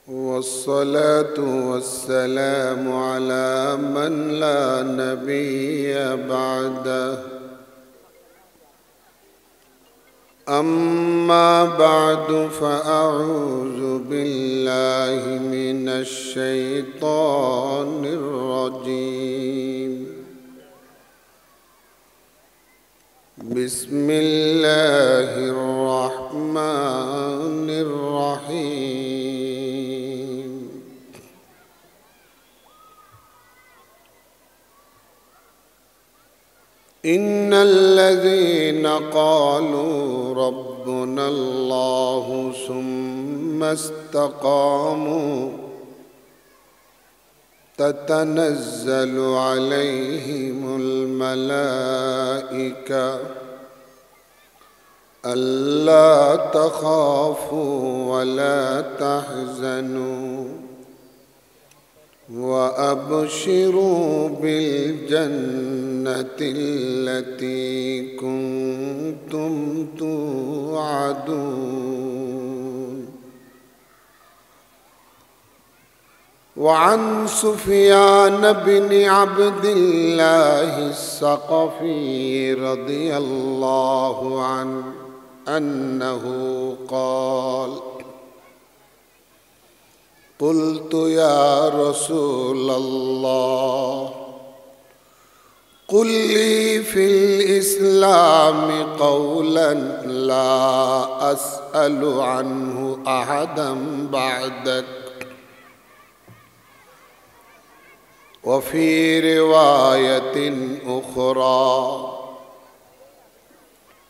والصلاة والسلام على من لا نبي بعده. أما بعد فأعوذ بالله من الشيطان الرجيم. بسم الله الرحمن الرحيم. إن الذين قالوا ربنا الله ثم استقاموا تتنزل عليهم الملائكة ألا تخافوا ولا تحزنوا وأبشروا بالجنة التي كنتم توعدون. وعن سفيان بن عبد الله الثقفي رضي الله عنه أنه قال: قلت يا رسول الله قل لي في الإسلام قولا لا أسأل عنه أحدا بعدك. وفي رواية أخرى: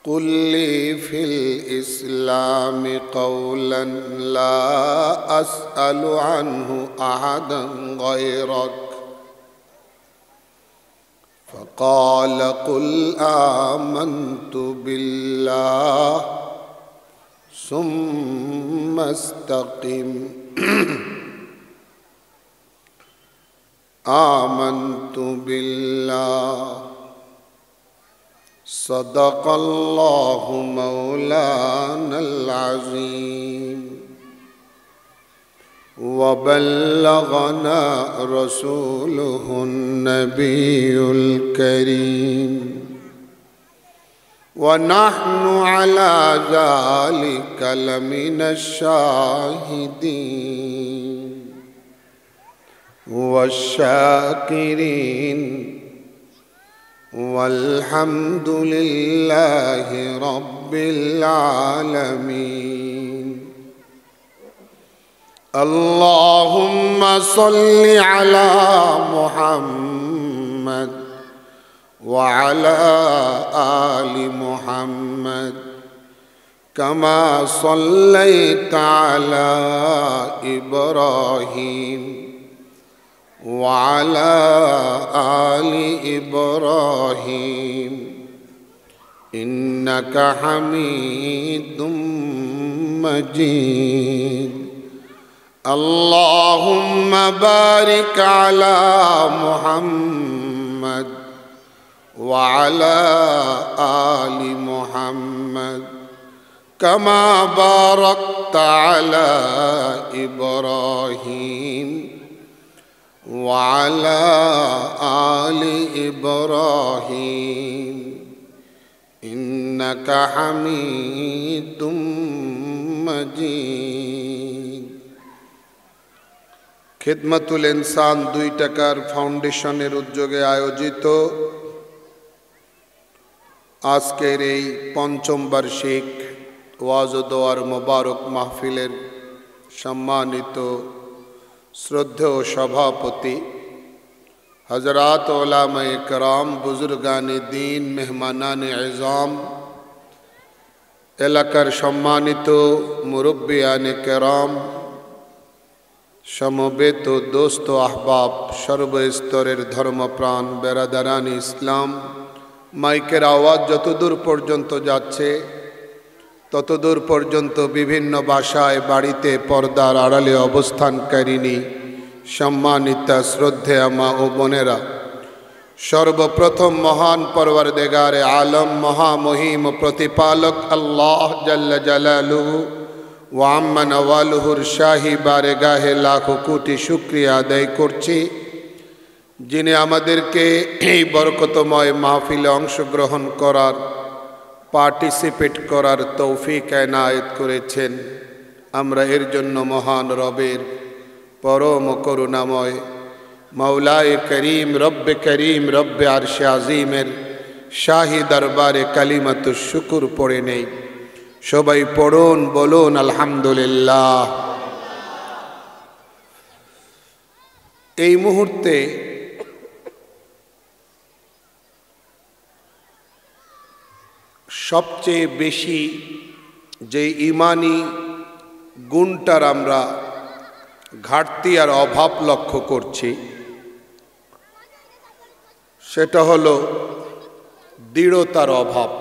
قل لي في الإسلام قولا لا أسأل عنه أحدا غيرك. فقال: قل آمنت بالله ثم استقم. آمنت بالله. صدق الله مولانا العظيم وبلغنا رسوله النبي الكريم ونحن على ذلك لمن الشاهدين والشاكرين والحمد لله رب العالمين. اللهم صل على محمد وعلى آل محمد كما صليت على إبراهيم وعلى آل إبراهيم إنك حميد مجيد. اللهم بارك على محمد وعلى آل محمد كما باركت على إبراهيم وعلى آل إبراهيم إنك حميد مجيد। খিদমাতুল ইনসান 2 টাকার ফাউন্ডেশনের উদ্যোগে আয়োজিত আজকের এই পঞ্চম বার্ষিক ওয়াজ ও দোয়ার মোবারক মাহফিলের সম্মানিত শ্রদ্ধেয় সভাপতি হযরত উলামায়ে কেরাম, বুজুর্গানে দ্বীন, মেহমানানে ইজাম, এলাকার সম্মানিত মুরব্বিয়ানে কেরাম, সমবেত দোস্ত আহবাব, সর্বস্তরের ধর্মপ্রাণ বেরাদারান ইসলাম, মাইকের আওয়াজ যতদূর পর্যন্ত যাচ্ছে ততদূর পর্যন্ত বিভিন্ন ভাষায় বাড়িতে পর্দার আড়ালে অবস্থানকারিণী সম্মানিতা শ্রদ্ধেয়া মা ও বোনেরা, সর্বপ্রথম মহান পরওয়ারদিগারে আলম মহামহিম প্রতিপালক আল্লাহ জাল্লা জালালুহু ওয়া আম্মা নওয়ালুহুর শাহী বারেগাহে লাখো কোটি শুকরিয়া আদায় করছি, যিনি আমাদেরকে এই বরকতময় মাহফিলে অংশগ্রহণ করার, পার্টিসিপেট করার তৌফিক এনায়েত করেছেন। আমরা এর জন্য মহান রবের পরম করুণাময় মৌলায়ে করিম রব্বে আরশে আজিমের শাহী দরবারে কালিমাতুশ শুকর পড়ে নেই। সবাই পড়ুন, বলুন আলহামদুলিল্লাহ। এই মুহূর্তে সবচেয়ে বেশি যে ঈমানি গুণটার আমরা ঘাটতি আর অভাব লক্ষ্য করছি, সেটা হলো দৃঢ়তার অভাব।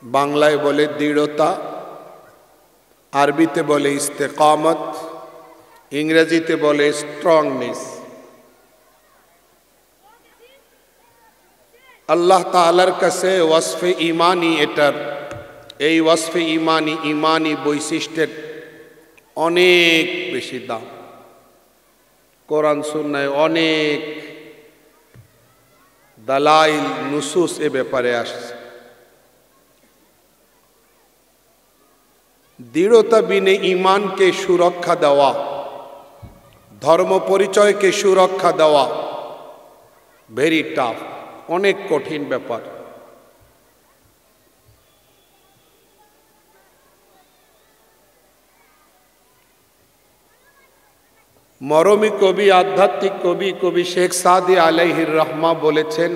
বাংলায় বলে দৃঢ়তা, আরবিতে বলে ইস্তেকামত, ইংরেজিতে বলে স্ট্রংনেস। আল্লাহ তাআলার কাছে ওয়াসফে ইমানি, এই ওয়াসফে ইমানি বৈশিষ্ট্যের অনেক বেশি দাম। কোরআন সুন্নায় অনেক দালাইল নুসুস এ ব্যাপারে আসছে। দৃঢ়তা বিনে ইমানকে সুরক্ষা দেওয়া, ধর্ম পরিচয়কে সুরক্ষা দেওয়া ভেরি টাফ, অনেক কঠিন ব্যাপার। মরমী কবি, আধ্যাত্মিক কবি শেখ সাদি আলাইহির রহমা বলেছেন,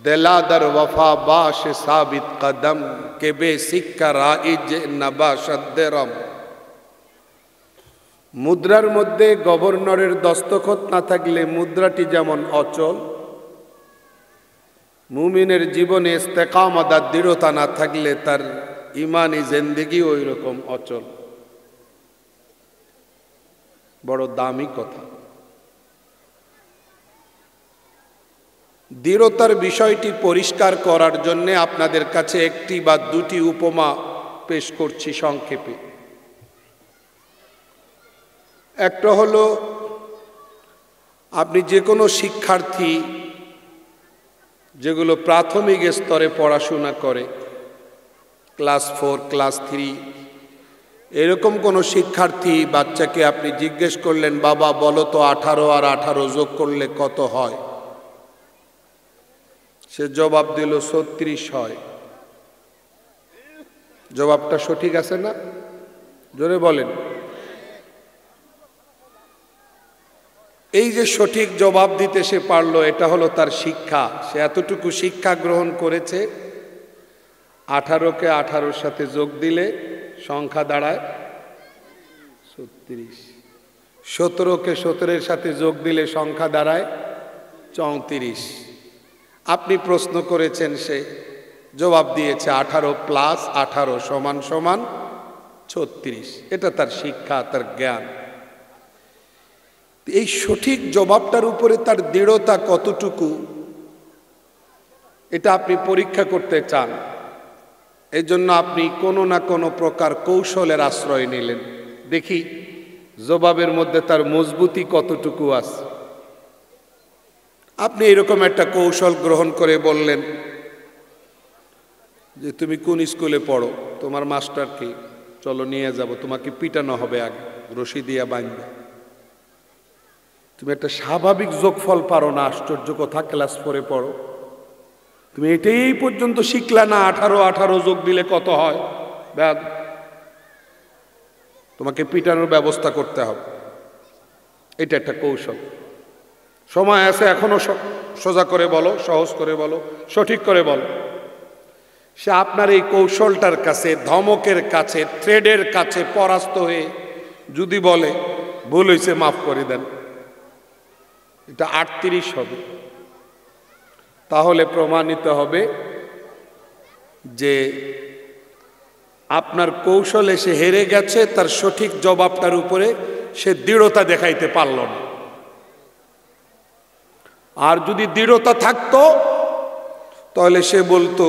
দিলাদার ওয়ফা বাশ সাবিত কদম কে বে সিক্কা রাইজ নবাশদ্দেরম। মুদ্রার মধ্যে গভর্নরের দস্তখত না থাকলে মুদ্রাটি যেমন অচল, মুমিনের জীবনে ইস্তেকামত আর দৃঢ়তা না থাকলে তার ইমানি জিন্দেগি ওই রকম অচল। বড় দামি কথা। দৃঢ়তার বিষয়টি পরিষ্কার করার জন্য আপনাদের কাছে একটি বা দুটি উপমা পেশ করছি সংক্ষেপে। একটা হলো, আপনি যে কোনো শিক্ষার্থী যেগুলো প্রাথমিক স্তরে পড়াশোনা করে, ক্লাস 4, ক্লাস 3, এরকম কোনো শিক্ষার্থী বাচ্চাকে আপনি জিজ্ঞেস করলেন, বাবা বলো তো 18 আর 18 যোগ করলে কত হয়? সে জবাব দিল 36 হয়। জবাবটা সঠিক আছে না? জোরে বলেন। এই যে সঠিক জবাব দিতে সে পারলো, এটা হলো তার শিক্ষা। সে এতটুকু শিক্ষা গ্রহণ করেছে। 18কে 18-র সাথে যোগ দিলে সংখ্যা দাঁড়ায় 36। 17কে 17-এর সাথে যোগ দিলে সংখ্যা দাঁড়ায় 34। আপনি প্রশ্ন করেছেন, সে জবাব দিয়েছে 18 প্লাস 18 সমান সমান 36। এটা তার শিক্ষা, তার জ্ঞান। এই সঠিক জবাবটার উপরে তার দৃঢ়তা কতটুকু, এটা আপনি পরীক্ষা করতে চান। এই জন্য আপনি কোনো না কোনো প্রকার কৌশলের আশ্রয় নিলেন, দেখি জবাবের মধ্যে তার মজবুতি কতটুকু আছে। আপনি এরকম একটা কৌশল গ্রহণ করে বললেন যে, তুমি কোন স্কুলে পড়ো, তোমার মাস্টার কি, চলো নিয়ে যাব, তোমাকে পিটানো হবে, আগে রশি দিয়া বাঁধবে। তুমি একটা স্বাভাবিক যোগফল পারো না, আশ্চর্য কথা, ক্লাস 4-এ পড়ো, তুমি এটাই পর্যন্ত শিখলা না, 18 যোগ দিলে কত হয়, ব্যাগ তোমাকে পিটানোর ব্যবস্থা করতে হবে। এটা একটা কৌশল। সময় আছে এখনো, সোজা করে বলো, সহজ করে বলো, সঠিক করে বলো। সে আপনার এই কৌশলটার কাছে, ধমকের কাছে, থ্রেডের কাছে পরাস্ত হয়ে যদি বলে ভুল হয়েছে মাফ করে দেন, এটা 38 হবে, তাহলে প্রমাণিত হবে যে আপনার কৌশলে সে হেরে গেছে, তার সঠিক জবাবটার উপরে সে দৃঢ়তা দেখাইতে পারল না। আর যদি দৃঢ়তা থাকতো তাহলে সে বলতো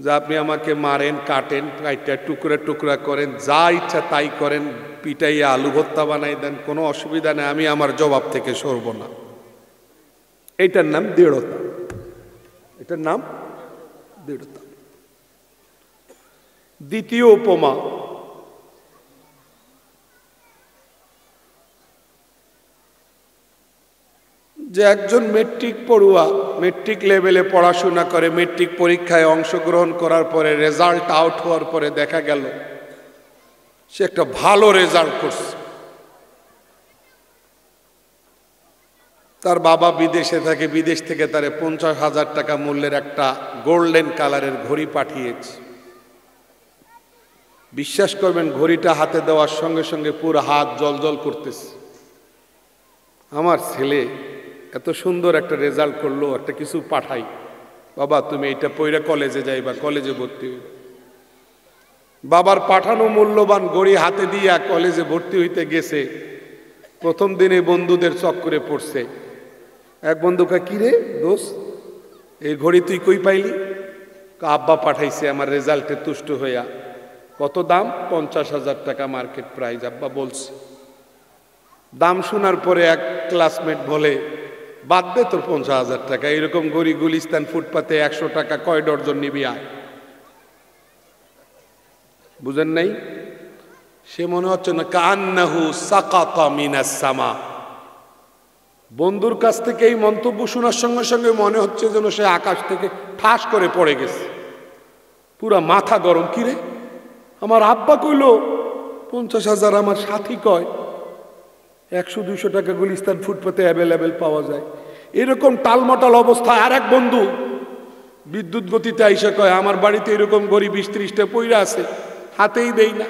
যে আপনি আমাকে মারেন, কাটেন, কাইটা টুকরা টুকরা করেন, যা ইচ্ছা তাই করেন, পিটাইয়া আলু ভর্তা বানাই দেন, কোনো অসুবিধা নেই, আমি আমার জবাব থেকে সরব না। এটার নাম দৃঢ়তা, এটার নাম দৃঢ়তা। দ্বিতীয় উপমা, যে একজন মেট্রিক পড়ুয়া মেট্রিক লেভেলে পড়াশোনা করে, মেট্রিক পরীক্ষায় অংশগ্রহণ করার পরে রেজাল্ট আউট হওয়ার পরে দেখা গেল সে একটা ভালো রেজাল্ট করছে। তার বাবা বিদেশে থাকে, বিদেশ থেকে তারে 50,000 টাকা মূল্যের একটা গোল্ডেন কালারের ঘড়ি পাঠিয়েছে। বিশ্বাস করবেন, ঘড়িটা হাতে দেওয়ার সঙ্গে সঙ্গে পুরো হাত জলজল করতেছে। আমার ছেলে এত সুন্দর একটা রেজাল্ট করলো, একটা কিছু পাঠাই, বাবা তুমি এটা পইরা কলেজে যাইবা, কলেজে ভর্তি হইবা। বাবার পাঠানো মূল্যবান ঘড়ি হাতে দিয়া কলেজে ভর্তি হইতে গেছে। প্রথম দিনে বন্ধুদের চক্করে পড়ছে। এক বন্ধু কয়, কি রে দোস্ত, এই ঘড়ি তুই কই পাইলি? আব্বা পাঠাইছে আমার রেজাল্টে তুষ্ট হইয়া। কত দাম? 50,000 টাকা মার্কেট প্রাইস আব্বা বলছে। দাম শোনার পরে এক ক্লাসমেট বলে, বাদ দে তোর 50,000 টাকা, এরকম ঘড়ি গুলিস্তান ফুটপাতে 100 টাকা কয় ডর্জন নিবি আয়। বুঝেন নাই? সে মনে হচ্ছে না কান্নাহু সাকাতা মিনাস সামা। বন্ধুর কাছ থেকে এই মন্তব্য শোনার সঙ্গে সঙ্গে মনে হচ্ছে যেন সে আকাশ থেকে ঠাস করে পড়ে গেছে, পুরা মাথা গরম। কিরে, আমার আব্বা কইল 50,000, আমার সাথী কয় 100-200 টাকা গুলিস্তান ফুটপাতে অ্যাভেলেবেল পাওয়া যায়। এরকম টালমাটাল অবস্থায় আর এক বন্ধু বিদ্যুৎ গতিতে আইসা কয়, আমার বাড়িতে এরকম ঘড়ি 20-30টা পইরা আছে, হাতেই দেই না।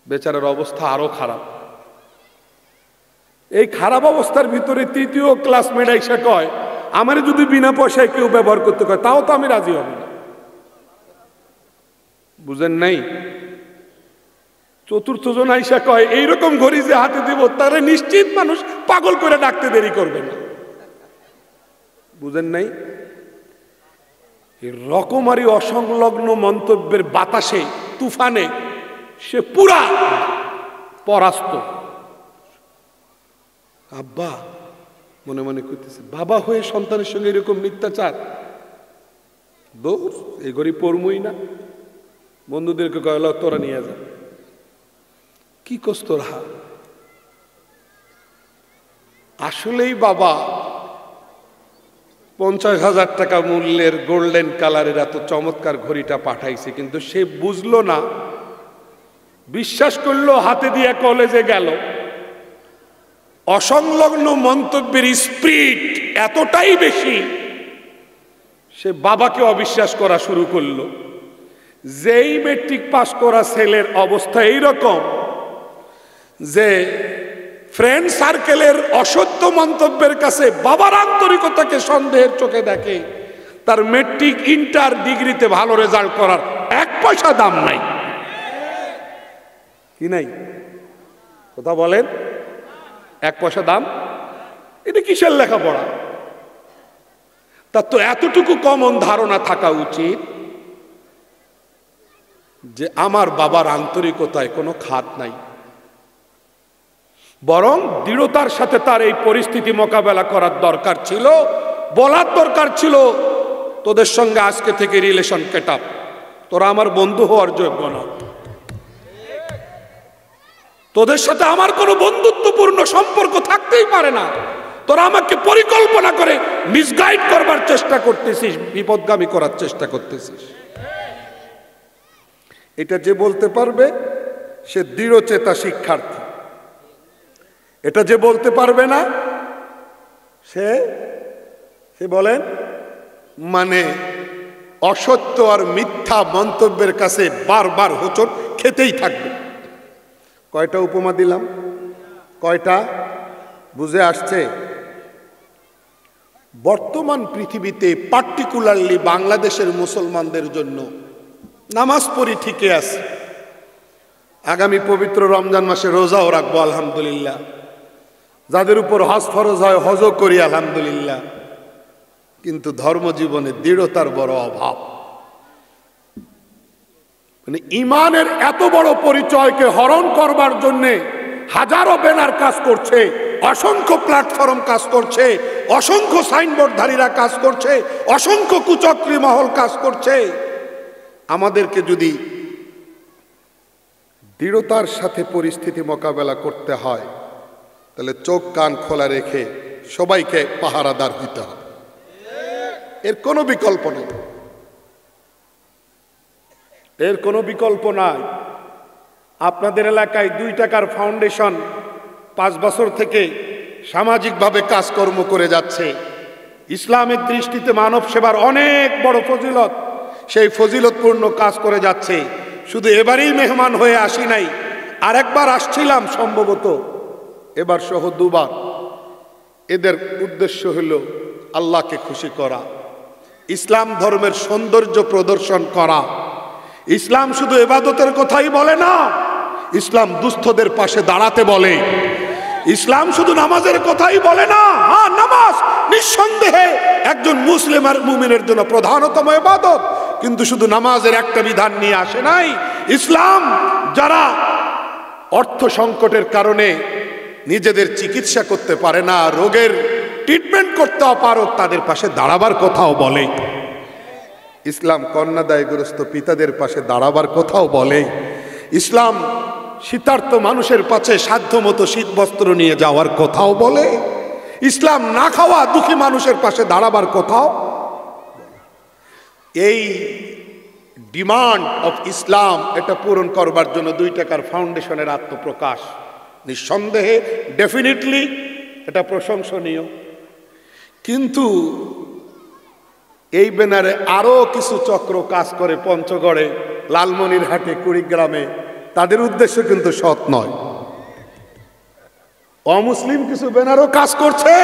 বেচারার অবস্থা আরো খারাপ। এই খারাপ অবস্থার ভিতরে তৃতীয় ক্লাসমেট আইসা কয়, আমার যদি বিনা পয়সায় কেউ ব্যবহার করতে কয় তাও তো আমি রাজি হব না। বুঝেন নাই? চতুর্থ জন আইসা কয়, এইরকম ঘড়ি যে হাতে দিব তারে নিশ্চিত মানুষ পাগল করে ডাকতে দেরি করবে না। বুঝেন নাই? এই রকমারি অসংলগ্ন মন্তব্যের বাতাসে, তুফানে সে পুরা পরাস্ত। আব্বা মনে মনে করতেছে, বাবা হয়ে সন্তানের সঙ্গে এরকম মিথ্যাচার, দোষ এই ঘড়ি পড়মই না। বন্ধুদেরকে কয়ল, তোরা নিয়ে যা। কি কষ্ট তোরা? আসলেই বাবা 50,000 টাকা মূল্যের গোল্ডেন কালারের এত চমৎকার ঘড়িটা পাঠাইছে, কিন্তু সে বুঝলো না, বিশ্বাস করলো, হাতে দিয়ে কলেজে গেল। অসংলগ্ন মন্তব্যের স্পিরিট এতটাই বেশি, সে বাবাকে অবিশ্বাস করা শুরু করলো। যেই মেট্রিক পাস করা ছেলের অবস্থা এইরকম যে ফ্রেন্ড সার্কেলের অসত্য মন্তব্যের কাছে বাবার আন্তরিকতাকে সন্দেহের চোখে দেখে, তার মেট্রিক ইন্টার ডিগ্রিতে ভালো রেজাল্ট করার 1 পয়সা দাম নাই। কি নাই? কথা বলেন, 1 পয়সা দাম? এটা কিসের লেখাপড়া? তার তো এতটুকু কমন ধারণা থাকা উচিত যে আমার বাবার আন্তরিকতায় কোনো খাত নাই, বরং দৃঢ়তার সাথে তার এই পরিস্থিতি মোকাবেলা করার দরকার ছিল। বলার দরকার ছিল, তোদের সঙ্গে আজকে থেকে রিলেশন কেটে, তোরা আমার বন্ধু হওয়ার যোগ্য না, তোদের সাথে আমার কোনো বন্ধুত্বপূর্ণ সম্পর্ক থাকতেই পারে না, তোরা আমাকে পরিকল্পনা করে মিসগাইড করবার চেষ্টা করতেছিস, বিপদগামী করার চেষ্টা করতেছিস। এটা যে বলতে পারবে সে দৃঢ়চেতা শিক্ষার্থী। এটা যে বলতে পারবে না সে বলেন মানে অসত্য আর মিথ্যা মন্তব্যের কাছে বারবার হোঁচট খেতেই থাকবে। কয়টা উপমা দিলাম? কয়টা? বুঝে আসছে? বর্তমান পৃথিবীতে পার্টিকুলারলি বাংলাদেশের মুসলমানদের জন্য নামাজ পড়ি ঠিকই আছে, আগামী পবিত্র রমজান মাসে রোজাও রাখবো আলহামদুলিল্লাহ, যাদের উপর হজ ফরজ হয় হজও করি আলহামদুলিল্লাহ, কিন্তু ধর্মজীবনে দৃঢ়তার বড় অভাব। মানে ইমানের এত বড় পরিচয়কে হরণ করবার জন্যে হাজারো ব্যানার কাজ করছে, অসংখ্য প্ল্যাটফর্ম কাজ করছে, অসংখ্য সাইনবোর্ডধারীরা কাজ করছে, অসংখ্য কুচক্রী মহল কাজ করছে। আমাদেরকে যদি দৃঢ়তার সাথে পরিস্থিতি মোকাবেলা করতে হয়, তাহলে চোখ কান খোলা রেখে সবাইকে পাহারাদার হইতে হবে। এর কোনো বিকল্প নেই, এর কোনো বিকল্প নাই। আপনাদের এলাকায় 2 টাকার ফাউন্ডেশন 5 বছর থেকে সামাজিকভাবে কাজকর্ম করে যাচ্ছে। ইসলামের দৃষ্টিতে মানব সেবার অনেক বড় ফজিলত, সেই ফজিলতপূর্ণ কাজ করে যাচ্ছে। শুধু এবারেই মেহমান হয়ে আসি নাই, আরেকবার আসছিলাম সম্ভবত, এবার সহ 2 বার। এদের উদ্দেশ্য হলো আল্লাহকে খুশি করা, ইসলাম ধর্মের সৌন্দর্য প্রদর্শন করা। ইসলাম শুধু ইবাদতের কথাই বলে না, ইসলাম দুস্থদের পাশে দাঁড়াতে বলে। ইসলাম শুধু নামাজের কথাই বলে না। হ্যাঁ, নামাজ নিঃসন্দেহে একজন মুসলিম আর মুমিনের জন্য প্রধানতম ইবাদত, কিন্তু শুধু নামাজের একটা বিধান নিয়ে আসে নাই। ইসলাম যারা অর্থ সংকটের কারণে নিজেদের চিকিৎসা করতে পারে না, রোগের ট্রিটমেন্ট করতে পারো, তাদের পাশে দাঁড়াবার কথাও বলে। ইসলাম কন্যাদায়গ্রস্ত পিতাদের পাশে দাঁড়াবার কথাও বলে। ইসলাম শীতার্ত মানুষের পাশে সাধ্যমতো শীত বস্ত্র নিয়ে যাওয়ার কথাও বলে। ইসলাম না খাওয়া দুঃখী মানুষের পাশে দাঁড়াবার কথাও। এই ডিমান্ড অফ ইসলাম, এটা পূরণ করবার জন্য 2 টাকার ফাউন্ডেশনের আত্মপ্রকাশ নিঃসন্দেহে ডেফিনেটলি এটা প্রশংসনীয়। কিন্তু এই ব্যানারে আরো কিছু চক্র কাজ করে পঞ্চগড়ে, লালমনিরহাটে, কুড়িগ্রামে। তাদের উদ্দেশ্য কিন্তু সৎ নয়। অমুসলিম কিছু ব্যানারও কাজ করছে,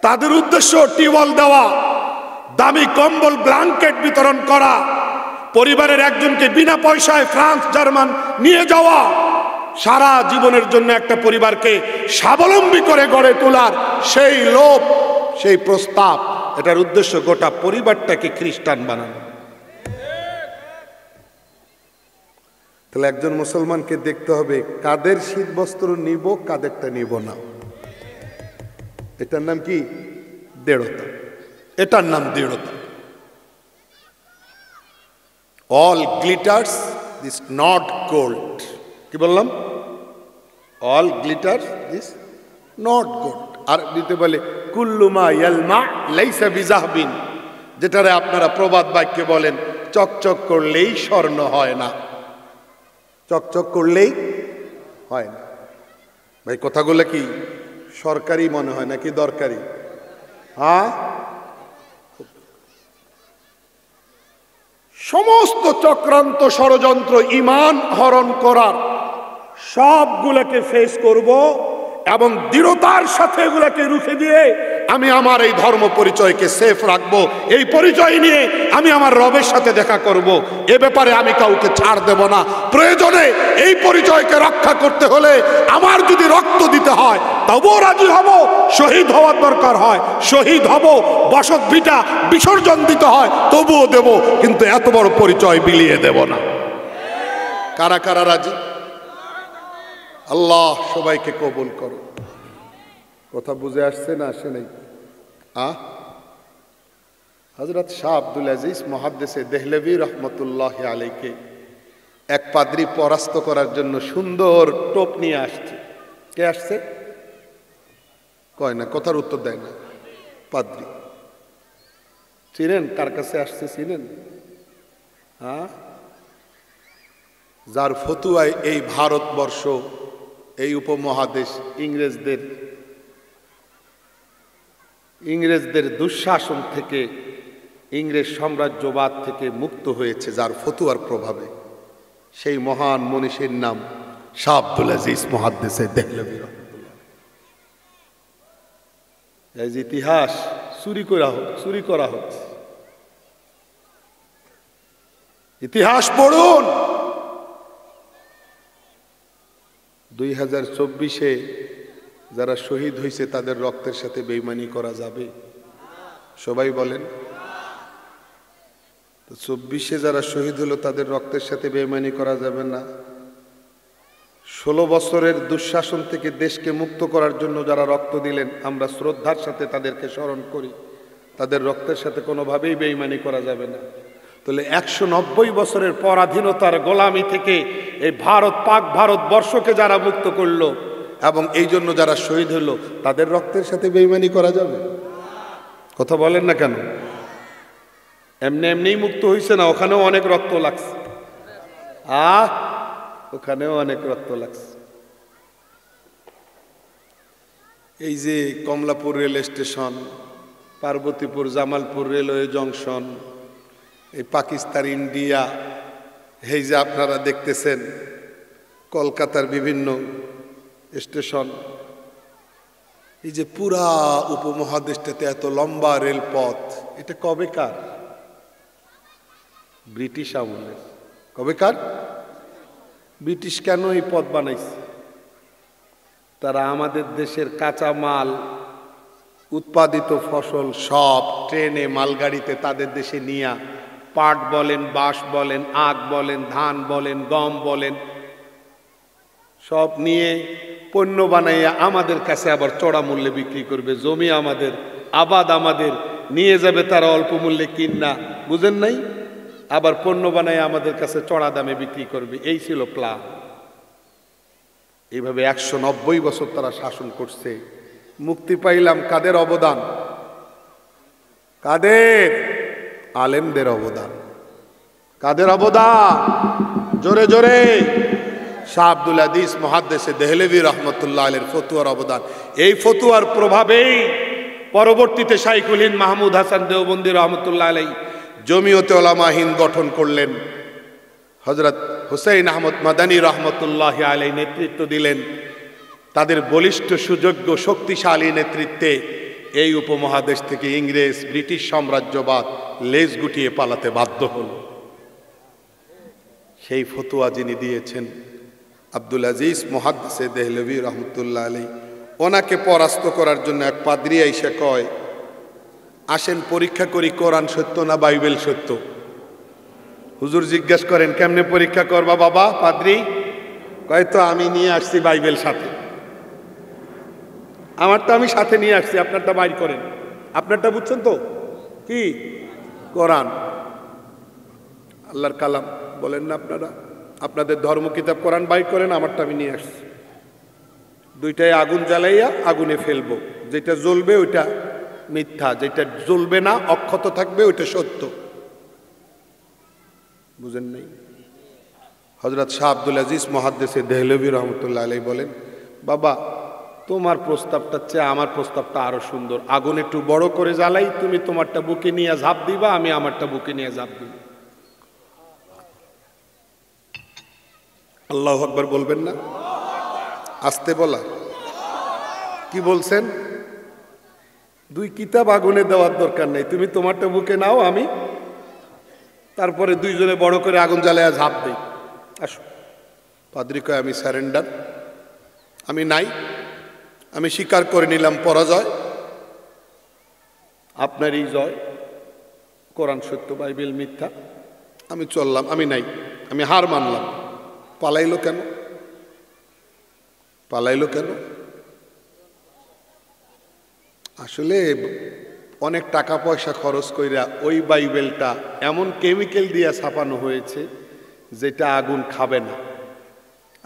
তাদের উদ্দেশ্য টিউবওয়েল দেওয়া, দামি কম্বল ব্ল্যাঙ্কেট বিতরণ করা, পরিবারের একজনকে বিনা পয়সায় ফ্রান্স জার্মান নিয়ে যাওয়া, সারা জীবনের জন্য একটা পরিবারকে স্বাবলম্বী করে গড়ে তোলার সেই লোভ, সেই প্রস্তাব। এটার উদ্দেশ্য গোটা পরিবারটাকে খ্রিস্টান বানানো। তাহলে একজন মুসলমানকে দেখতে হবে কাদের শীত বস্ত্র নিব, কাদেরটা নিব না। এটার নাম কি? দৃঢ়তা। এটার নাম দৃঢ়তা। All glitters this not gold. কি বললাম? All glitters this not gold. আর দিতে বলে কুল্লুমা ইয়ালমা লাইসা বিজাহবিন, যেটারে আপনারা প্রবাদ বাক্যে বলেন চকচক করলেই স্বর্ণ হয় না। চকচক করলেই হয় না। ভাই কথাগুলো কি সরকারি মনে হয় নাকি দরকারি? হ্যাঁ, সমস্ত চক্রান্ত ষড়যন্ত্র ঈমান হরণ করার সবগুলোকে ফেস করব এবং দৃঢ়তার সাথে এগুলোকে রুখে দিয়ে আমি আমার এই ধর্ম পরিচয়কে সেফ রাখবো। এই পরিচয় নিয়ে আমি আমার রবের সাথে দেখা করব। এ ব্যাপারে আমি কাউকে ছাড় দেব না। প্রয়োজনে এই পরিচয়কে রক্ষা করতে হলে আমার যদি রক্ত দিতে হয় তবুও রাজি হব। শহীদ হওয়ার দরকার হয় শহীদ হব, বসত ভিটা বিসর্জন দিতে হয় তবুও দেব, কিন্তু এত বড় পরিচয় বিলিয়ে দেব না। কারা কারা রাজি? আল্লাহ সবাইকে কবুল করো। কথা বুঝে আসছে না আসে নাই? হযরত শাহ আব্দুল আজিজ মুহাদ্দিসে দেহলভী রহমতুল্লাহ আলাইকে এক পাদ্রী পরাস্ত করার জন্য সুন্দর টোপ নিয়ে আসছে। কে আসছে? কয় না, কথার উত্তর দেয় না। পাদ্রী চিনেন? কার কাছে আসছে চিনেন? যার ফতুয়ায় এই ভারতবর্ষ, এই উপমহাদেশ ইংরেজদের দুঃশাসন থেকে, ইংরেজ সাম্রাজ্যবাদ থেকে মুক্ত হয়েছে, যার ফতুয়ার প্রভাবে, সেই মহান মনীষীর নাম শাহ আব্দুল আজিজ মুহাদ্দিসে দেহলভী রহমাতুল্লাহ। এই যে ইতিহাস চুরি করা হচ্ছে, ইতিহাস পড়ুন। 2024-এ যারা শহীদ হয়েছে তাদের রক্তের সাথে বেইমানি করা যাবে? সবাই বলেন। তো 24-এ যারা শহীদ হলো তাদের রক্তের সাথে বেইমানি করা যাবে না। 16 বছরের দুঃশাসন থেকে দেশকে মুক্ত করার জন্য যারা রক্ত দিলেন, আমরা শ্রদ্ধার সাথে তাদেরকে স্মরণ করি। তাদের রক্তের সাথে কোনোভাবেই বেইমানি করা যাবে না। তাহলে 190 বছরের পরাধীনতার গোলামি থেকে এই পাক ভারতবর্ষকে যারা মুক্ত করলো এবং এই জন্য যারা শহীদ হলো, তাদের রক্তের সাথে বেইমানি করা যাবে? কথা বলেন না কেন? এমনি এমনিই মুক্ত হয়েছে না, ওখানেও অনেক রক্ত লাগছে। ওখানেও অনেক রক্ত লাগছে। এই যে Kamalapur rail station, Parbatipur Jamalpur railway junction, এই পাকিস্তান ইন্ডিয়া, এই যে আপনারা দেখতেছেন কলকাতার বিভিন্ন স্টেশন, এই যে পুরা উপমহাদেশটাতে এত লম্বা রেলপথ, এটা কবেকার? ব্রিটিশ আমলের। কবেকার? ব্রিটিশ কেন এই পথ বানাইছে? তারা আমাদের দেশের কাঁচা মাল, উৎপাদিত ফসল সব ট্রেনে মালগাড়িতে তাদের দেশে নিয়ে, পাট বলেন, বাঁশ বলেন, আখ বলেন, ধান বলেন, গম বলেন, সব নিয়ে পণ্য বানাইয়া আমাদের কাছে আবার চড়া মূল্যে বিক্রি করবে। জমি আমাদের, আবাদ আমাদের, নিয়ে যাবে তারা অল্প মূল্যে কিনা, বুঝেন নাই? আবার পণ্য বানাইয়া আমাদের কাছে চড়া দামে বিক্রি করবে। এই ছিল প্ল্যান। এইভাবে 190 বছর তারা শাসন করছে। মুক্তি পাইলাম কাদের অবদান? কাদের? আলেমদের অবদান। কাদের অবদান? জোরে জোরে। শাহ আব্দুল হাদিস মুহাদ্দিস দেহলভী রহমতুল্লাহ আলাইহির ফতুয়ার অবদান। এই ফতুয়ার প্রভাবেই পরবর্তীতে শাইখুল হিন্দ মাহমুদ হাসান দেওবন্দি রহমতুল্লাহ আলাইহি জমিয়তে উলামা হিন্দ গঠন করলেন। হযরত হুসাইন আহমদ মাদানী রহমতুল্লাহ আলাইহি নেতৃত্ব দিলেন। তাদের বলিষ্ঠ সুযোগ্য শক্তিশালী নেতৃত্বে এই উপমহাদেশ থেকে ইংরেজ ব্রিটিশ সাম্রাজ্যবাদ লেজ গুটিয়ে পালাতে বাধ্য হল। সেই ফতোয়া যিনি দিয়েছেন আব্দুল আজিজ মুহাদ্দিস দেহলভী রহমতুল্লাহ আলাইহি, ওনাকে পরাস্ত করার জন্য এক পাদ্রী আইসা কয়, আসেন পরীক্ষা করি কোরআন সত্য না বাইবেল সত্য। হুজুর জিজ্ঞেস করেন, কেমনে পরীক্ষা করবা বাবা পাদ্রী? কয়, তো আমি নিয়ে আসছি বাইবেল সাথে, আমারটা আমি সাথে নিয়ে আসছি, আপনারটা বাইর করেন। আপনারটা বুঝছেন তো কি? কোরআন, আল্লাহর কালাম বলেন না আপনারা? আপনাদের ধর্ম কিতাব কোরআন বাইর করেন, আমারটা আমি নিয়ে আসছি। দুইটাই আগুন জ্বালাইয়া আগুনে ফেলবো। যেটা জ্বলবে ওইটা মিথ্যা, যেটা জ্বলবে না অক্ষত থাকবে ওইটা সত্য। বুঝেন নাই? হযরত শাহ আব্দুল আজিজ মুহাদ্দিস দেহলভী রহমতুল্লাহ আলাইহি বলেন, বাবা তোমার প্রস্তাবটার চেয়ে আমার প্রস্তাবটা আরো সুন্দর। আগুন একটু বড় করে জ্বালাই, তুমি তোমারটা বুকে নিয়ে ঝাঁপ দিবা, আমি আমারটা বুকে নিয়ে ঝাঁপ দিব। আল্লাহু আকবার বলবেন না? আস্তে বলা। কি বলছেন? দুই কিতাব আগুনে দেওয়ার দরকার নেই, তুমি তোমারটা বুকে নাও, আমি তারপরে দুইজনে বড় করে আগুন জ্বালায়া ঝাঁপ দেই। আসো। পাদ্রী কয়, আমি স্যারেন্ডার, আমি নাই, আমি স্বীকার করে নিলাম পরাজয়, আপনারই জয়, কোরআন সত্য বাইবেল মিথ্যা, আমি চললাম, আমি নাই, আমি হার মানলাম। পালাইলো কেন? পালাইলো কেন? আসলে অনেক টাকা পয়সা খরচ কইরা ওই বাইবেলটা এমন কেমিক্যাল দিয়ে ছাপানো হয়েছে যেটা আগুন খাবে না,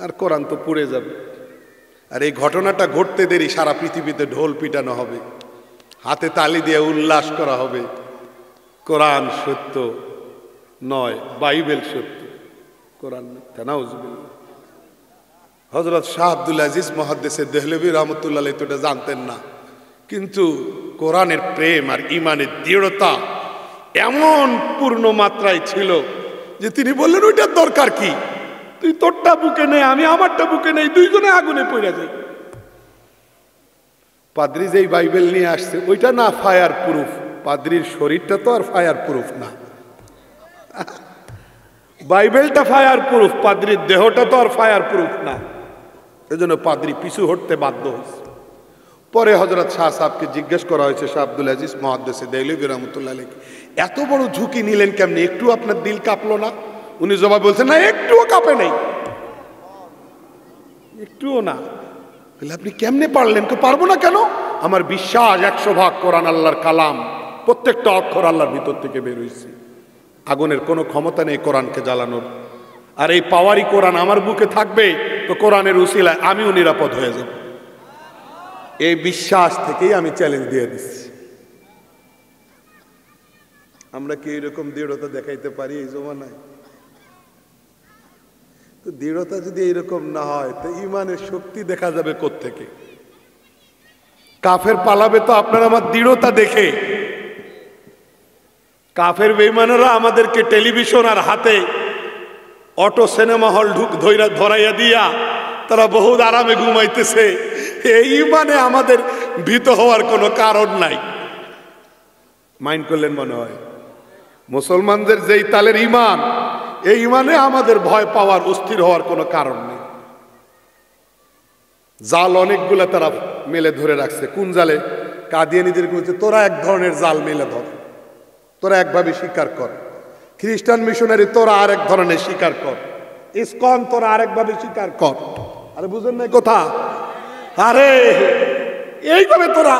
আর কোরআন তো পুড়ে যাবে। আর এই ঘটনাটা ঘটতে দেরি সারা পৃথিবীতে ঢোল পিটানো হবে, হাতে তালি দিয়ে উল্লাস করা হবে, কোরআন সত্য নয়, বাইবেল সত্য, কোরআন মিথ্যা। নাউজুবিল্লাহ। হযরত শাহ আব্দুল আজিজ মুহাদ্দিস দেহলভী রহমতুল্লাহ আলাইহি তো এটা জানতেন না, কিন্তু কোরআনের প্রেম আর ইমানের দৃঢ়তা এমন পূর্ণ মাত্রায় ছিল যে তিনি বললেন, ওইটার দরকার কি? তুই তোরটা বুকে নে, আমি আমারটা বুকে নেই, দুইজনে আগুনে পড়ে যাই। পাদ্রী যেই বাইবেল নিয়ে আসছে ওইটা না ফায়ার প্রুফ, পাদ্রীর শরীরটা তো আর ফায়ার প্রুফ না। বাইবেলটা ফায়ার প্রুফ, পাদ্রীর দেহটা তো আর ফায়ার প্রুফ না। এজন্য পাদ্রী পিছু হটতে বাধ্য হয়েছে। পরে হযরত শাহ সাহেবকে জিজ্ঞেস করা হয়েছে, শাহ আব্দুল আজিজ মুহাদ্দিস দেহলভী রাহমাতুল্লাহ আলাইহি, এত বড় ঝুঁকি নিলেন কেমনে? একটু আপনার দিল কাঁপলো না? উনি জবাব বলছেন, না, একটুও কাঁপে নাই, একটুও না। বলে, আপনি কেমনে পারলেন? তো পারবো না কেন? আমার বিশ্বাস 100 ভাগ কোরআন আল্লাহর কালাম, প্রত্যেকটা অক্ষর আল্লাহর ভিতর থেকে বের হয়েছে। আগুনের কোনো ক্ষমতা নেই কোরআনকে জ্বালানোর। আর এই পাওয়ারই কোরআন আমার বুকে থাকবে, তো কোরআনের উসিলায় আমিও নিরাপদ হয়ে যাব। এই বিশ্বাস থেকেই আমি চ্যালেঞ্জ দিয়ে দিচ্ছি। আমরা কি এরকম দৃঢ়তা দেখাইতে পারি এই জমানায়? তো দৃঢ়তা যদি এইরকম না হয়, তো ইমানের শক্তি দেখা যাবে কোত্থেকে? কাফের পালাবে তো আপনার আমার দৃঢ়তা দেখে। কাফের বেঈমানেরা আমাদেরকে টেলিভিশন আর হাতে অটো সিনেমা হল ধরাইয়া দিয়া তারা বহুত আরামে ঘুমাইতেছে। এই ইমানে আমাদের ভীত হওয়ার কোনো কারণ নাই। মাইন্ড করলেন মনে হয়? মুসলমানদের যেই তালের ইমান, এই ইমানে আমাদের ভয় পাওয়ার, অস্থির হওয়ার কোনো কারণ নেই। জাল অনেকগুলা তারা মেলে ধরে রাখছে। কোন জালে? কাদিয়ানীদের বলছে, তোরা এক ধরনের জাল মেলে ধর, তোরা একভাবে স্বীকার কর। খ্রিস্টান মিশনারি, তোরা আরেক ধরনের স্বীকার কর। ইসকন, তোরা আরেকভাবে স্বীকার কর। আরে বুঝেন নাই কথা? আরে এইভাবে তোরা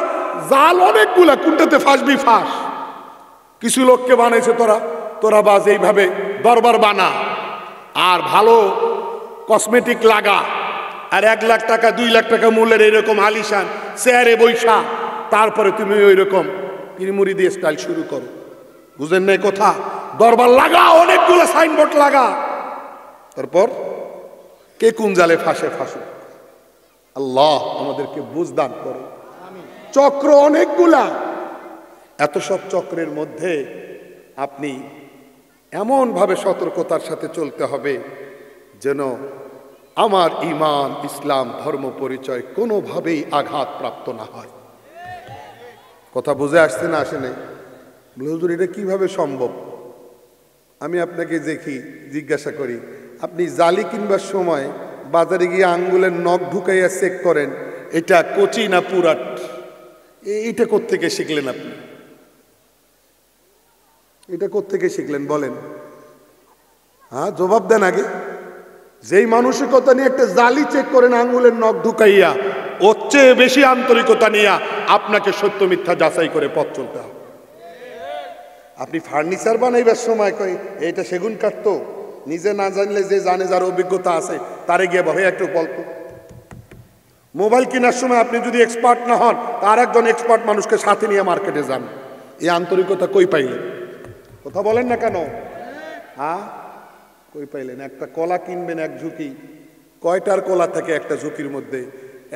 জাল অনেকগুলা, কোনটাতে ফাঁসবি ফাঁস। কিছু লোককে বানাইছে তোরা বাস এইভাবে দরবার বানা, আর ভালো কসমেটিক লাগা, আর 1 লাখ টাকা 2 লাখ টাকা মূল্যের এরকম আলিশান চেয়ারে বৈশা, তারপরে তুমি ওই রকম পিরমুড়ি দিয়ে স্টাইল শুরু করো। বুঝেন নাই কথা? দরবার লাগা, অনেকগুলো সাইনবোর্ড লাগা, তারপর কে কোন জালে ফাঁসে ফাঁসে। আল্লাহ আমাদেরকে বুঝদান করো। চক্র অনেকগুলা। এত সব চক্রের মধ্যে আপনি এমন ভাবে সতর্কতার সাথে চলতে হবে যেন আমার ঈমান, ইসলাম, ধর্ম পরিচয় কোনোভাবেই আঘাত প্রাপ্ত না হয়। কথা বুঝে আসছে না আসে নাই? হুজুর, এটা কিভাবে সম্ভব? আমি আপনাকে দেখি, জিজ্ঞাসা করি, আপনি জালি কিনবার সময় বাজারে গিয়ে আঙ্গুলের নখ ঢুকাইয়া চেক করেন এটা কচি না পুরাট। এইটা কোত্থেকে শিখলেন আপনি? এটা কোত্থেকে শিখলেন বলেন? হ্যাঁ, জবাব দেন আগে। যেই মানসিকতা নিয়ে একটা জালি চেক করেন আঙ্গুলের নখ ঢুকাইয়া, ওর চেয়ে বেশি আন্তরিকতা নিয়ে আপনাকে সত্য মিথ্যা যাচাই করে পথ চলতে হবে। আপনি ফার্নিচার বানাইবার সময় কই এইটা সেগুন কাঠ, তো নিজে না জানলে যে জানে, যার অভিজ্ঞতা আছে, তারে গিয়ে ভাই একটু বলব। মোবাইল কেনার সময় আপনি যদি এক্সপার্ট না হন, তার একজন এক্সপার্ট মানুষকে সাথে নিয়ে মার্কেটে যান। এই আন্তরিকতা কই পাইলেন? কথা বলেন না কেন? হ্যাঁ, কই পাইলেন? একটা কলা কিনবেন 1 ঝুঁকি, কয়টার কলা থাকে একটা ঝুঁকির মধ্যে?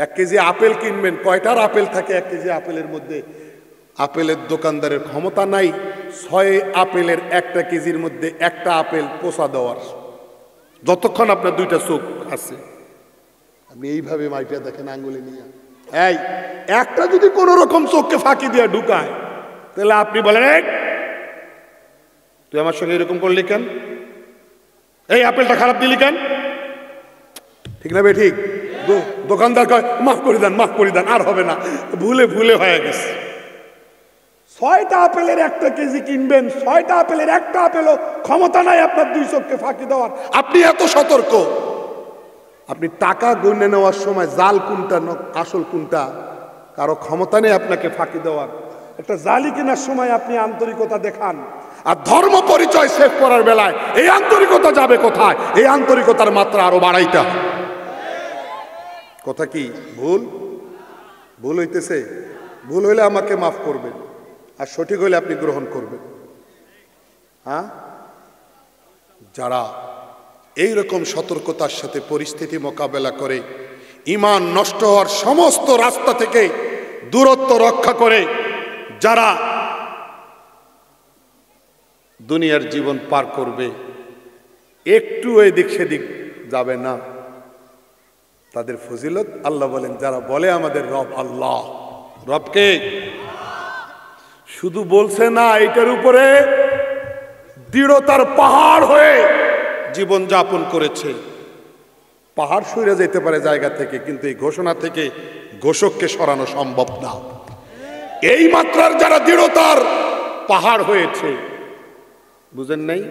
1 কেজি আপেল কিনবেন, কয়টার আপেল থাকে 1 কেজি আপেলের মধ্যে? আপেলের দোকানদারের ক্ষমতা নাই 6 আপেলের 1টা কেজির মধ্যে 1টা আপেল পোষা দেওয়ার, যতক্ষণ আপনার 2টা চোখ আছে। আপনি এইভাবে মাইটা দেখেন আঙ্গুলে নিয়ে, এই একটা যদি কোন রকম চোখকে ফাঁকি দিয়ে ঢুকায়, তাহলে আপনি বলেন, এই তুই আমার সঙ্গে এরকম করলি কেন? এই আপেলটা খারাপ দিলি কেন? ঠিক না বে? ঠিক। দোকানদার কয়, মাফ করে দেন, মাফ করে দেন, আর হবে না, ভুলে ভুলে হয়ে গেছে। 6টা আপেলের 1টা কেজি কিনবেন, 6টা আপেলের 1টা আপেলও ক্ষমতা নাই আপনার 2 চোখকে ফাঁকি দেওয়ার। আপনি এত সতর্ক। আপনি টাকা গুনে নেওয়ার সময় জাল কোনটা আসল কোনটা কারো ক্ষমতা নেই আপনাকে ফাঁকি দেওয়ার। একটা জালি কেনার সময় আপনি আন্তরিকতা দেখান, আর ধর্ম পরিচয় সেভ করার বেলায় এই আন্তরিকতা যাবে কোথায়? এই আন্তরিকতার মাত্রা আরো বাড়াইতে হবে। কথা কি ভুল? ভুল হইতেছে? ভুল হইলে আমাকে মাফ করবেন, আর সঠিক হইলে আপনি গ্রহণ করবেন। হ্যাঁ, যারা এইরকম সতর্কতার সাথে পরিস্থিতি মোকাবেলা করে ঈমান নষ্ট হওয়ার সমস্ত রাস্তা থেকে দূরত্ব রক্ষা করে, যারা দুনিয়ার জীবন পার করবে, একটু এদিক সেদিক যাবে না, তাদের ফজিলত আল্লাহ বলেন, যারা বলে আমাদের রব আল্লাহ। রবকে শুধু বলছে না, এটার উপরে দৃঢ়তার পাহাড় হয়ে জীবন যাপন করেছে। পাহাড় সরে যেতে পারে জায়গা থেকে, কিন্তু এই ঘোষণা থেকে ঘোষককে সরানো সম্ভব না। এই মাত্রার যারা দৃঢ়তার পাহাড় হয়েছে, বুঝেন নাই?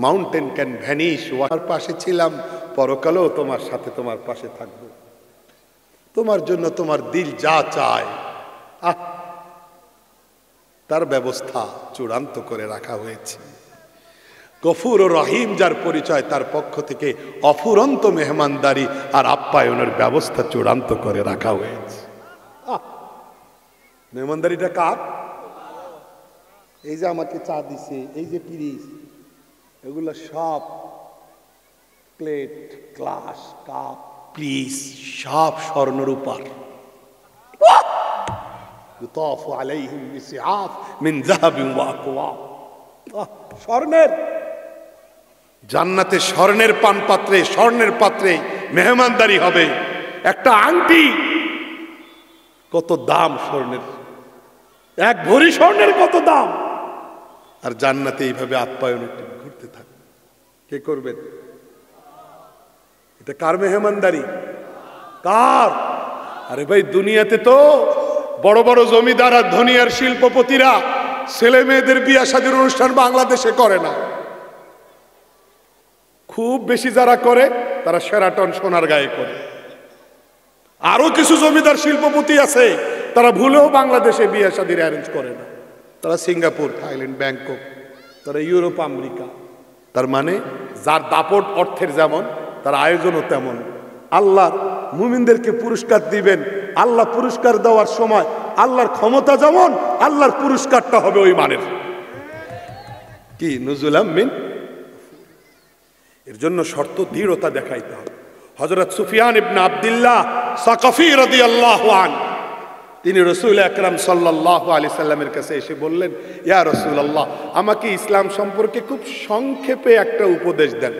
মাউন্টেন ক্যান ভ্যানিশ, ওয়ার পাশে ছিলাম, পরকালেও তোমার সাথে তোমার পাশে থাকবো, তোমার জন্য তোমার দিল যা চায় তার ব্যবস্থা চূড়ান্ত করে রাখা হয়েছে। গফুর ও রহিম যার পরিচয়, তার পক্ষ থেকে অফুরন্ত মেহমানদারি আর আপ্যায়নের ব্যবস্থা চূড়ান্ত করে রাখা হয়েছে। মেহমানদারিটা কার? এই যে আমাকে চা দিছে, এই যে পিরিচ, এগুলো সব প্লেট, গ্লাস, কাপ, প্লিজ সব স্বর্ণরূপার। ইউতাফু আলাইহিম বিসিআফ মিন যাহাবিন ওয়া আকওয়াব। স্বর্ণের জান্নাতে স্বর্ণের পানপাত্রে, স্বর্ণের পাত্রে মেহমানদারি হবে। একটা আংটি কত দাম স্বর্ণের, এক ভরি স্বর্ণের কত দাম। আর জান্নাতে এইভাবে আপ্যায়ন ঘুরতে থাকবে। কে করবেন এটা? কার মেহমানদারি? কার? আরে ভাই, দুনিয়াতে তো বড় বড় জমিদার আর ধনী আর শিল্পপতিরা ছেলে মেয়েদের বিয়া শাদীর অনুষ্ঠান বাংলাদেশে করে না। খুব বেশি যারা করে তারা শেরাটন সোনারগাঁয়ে করে। আরো কিছু জমিদার শিল্পপতি আছে, তারা ভুলেও বাংলাদেশে বিয়া শাদীর অ্যারেঞ্জ করে না। তারা সিঙ্গাপুর, থাইল্যান্ড, ব্যাংকক, তারা ইউরোপ, আমেরিকা। তার মানে যার দাপট অর্থের যেমন, তার আয়োজনও তেমন। আল্লাহ মুমিনদেরকে পুরস্কার দিবেন, আল্লাহ পুরস্কার দেওয়ার সময় আল্লাহর ক্ষমতা যেমন, আল্লাহর পুরস্কারটা হবে ওই মানের। কি নুজুলাম মিন, এর জন্য শর্ত দৃঢ়তা দেখাইতে হবে। হযরত সুফিয়ান ইবনে আব্দুল্লাহ সাকাফি রাদিয়াল্লাহু আনহু, তিনি রাসূল আকরাম সাল্লাল্লাহু আলাইহি সাল্লামের কাছে এসে বললেন, ইয়া রাসূলুল্লাহ, আমাকে ইসলাম সম্পর্কে খুব সংক্ষেপে একটা উপদেশ দেন।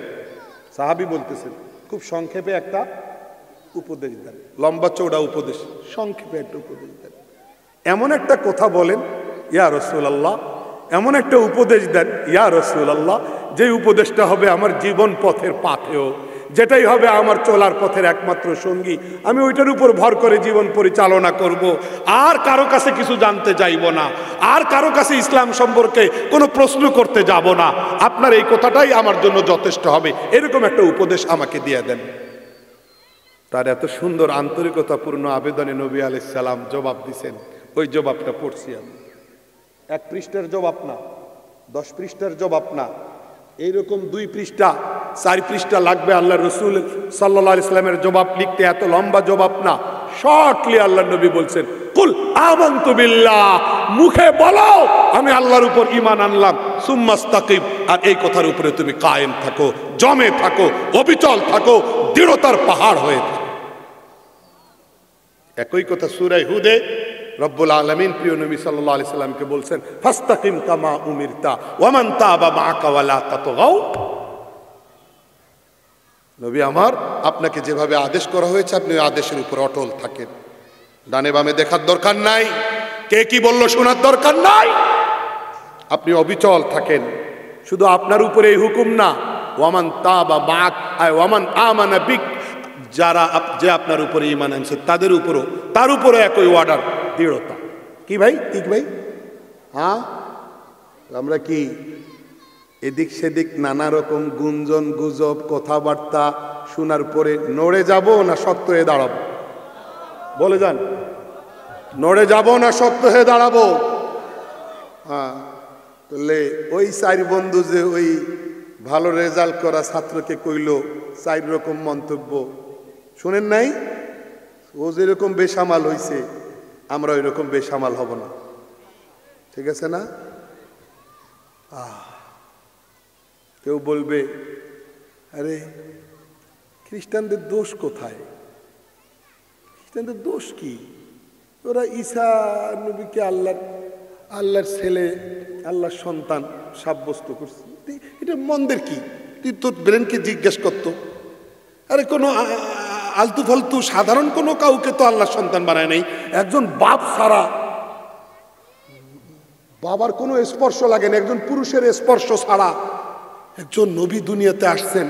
সাহাবী বলতেছেন, খুব সংক্ষেপে একটা উপদেশ দেন। লম্বা চৌড়া উপদেশ, সংক্ষেপে একটা উপদেশ দেন। এমন একটা কথা বলেন ইয়া রাসূলুল্লাহ, এমন একটা উপদেশ দেন ইয়া রাসূলুল্লাহ, যে উপদেশটা হবে আমার জীবন পথের পাথেয়, যেটাই হবে আমার চলার পথের একমাত্র সঙ্গী। আমি ওইটার উপর ভর করে জীবন পরিচালনা করব, আর কারো কাছে কিছু জানতে চাইব না, আর কারো কাছে ইসলাম সম্পর্কে কোনো প্রশ্ন করতে যাব না। আপনার এই কথাটাই আমার জন্য যথেষ্ট হবে, এরকম একটা উপদেশ আমাকে দিয়ে দেন। তার এত সুন্দর আন্তরিকতাপূর্ণ আবেদনে নবী আলাইহিস সালাম জবাব দিছেন। ওই জবাবটা পড়ছি আমি। 1 পৃষ্ঠার জবাব না, 10 পৃষ্ঠার জবাব না, এইরকম 2 পৃষ্ঠা 4 পৃষ্ঠা লাগবে আল্লাহ রসুল সাল্লাল্লাহু আলাইহি ওয়াসাল্লামের জবাব লিখতে। এত লম্বা জবাব না, শর্টলি আল্লাহ নবী বলছেন, কুল আমানতু বিল্লাহ, মুখে বলো আমি আল্লাহর উপর ঈমান আনলাম, সুম্মাস্তাকিম, আর এই কথার উপরে তুমি কায়েম থাকো, জমে থাকো, অবিচল থাকো, দৃঢ়তার পাহাড় হয়ে থাকো। একই কথা সূরা হুদে রব্বুল আলামিন প্রিয় নবী সাল্লাল্লাহু আলাইহি সাল্লামকে বলছেন, ফাস্তাকিম কামা উমিরতা ওয়া মান তাবা মাআকা ওয়া লা তাতগাও। নবী আমার, আপনাকে যেভাবে আদেশ করা হয়েছে আপনি ওই আদেশের উপর অটল থাকেন। ডানে বামে দেখার দরকার নাই, কে কি বলল শোনার দরকার নাই, আপনি অবিচল থাকেন। শুধু আপনার উপরে এই হুকুম না, ওয়ামান তাবা মাআক আয় ওয়ামান আমানা বিক, যারা যে আপনার উপরে ঈমান আনছে তাদের উপরও, তার উপরে একই অর্ডার, দৃঢ়তা। কি ভাই, ঠিক ভাই? হ্যাঁ, আমরা কি এদিক সেদিক নানা রকম গুঞ্জন গুজব কথাবার্তা শোনার পরে নড়ে যাব না শক্ত হয়ে দাঁড়াবো? বলে যান, নড়ে যাব না শক্ত হয়ে দাঁড়াবো? হ্যাঁ, তাহলে ওই 4 বন্ধু যে ওই ভালো রেজাল্ট করা ছাত্রকে কইল 4 রকম মন্তব্য, শুনেন নাই? ও যেরকম বেসামাল হইছে, আমরা ওই রকম বেসামাল হব না, ঠিক আছে না? কেউ বলবে, আরে খ্রিস্টানদের দোষ কোথায়? খ্রিস্টানদের দোষ কি? ওরা ঈসা নবীকে আল্লাহর ছেলে, আল্লাহর সন্তান সাব্যস্ত করছে, এটা মন্দের কি? তুই তোর ব্রেনকে জিজ্ঞেস করতো। আরে কোনো আলতু ফালতু সাধারণ কোনো কাউকে তো আল্লাহর সন্তান বানায় নাই। একজন বাপ ছাড়া, বাবার কোনো স্পর্শ লাগে না, একজন পুরুষের স্পর্শ ছাড়া একজন নবী দুনিয়াতে আসছেন।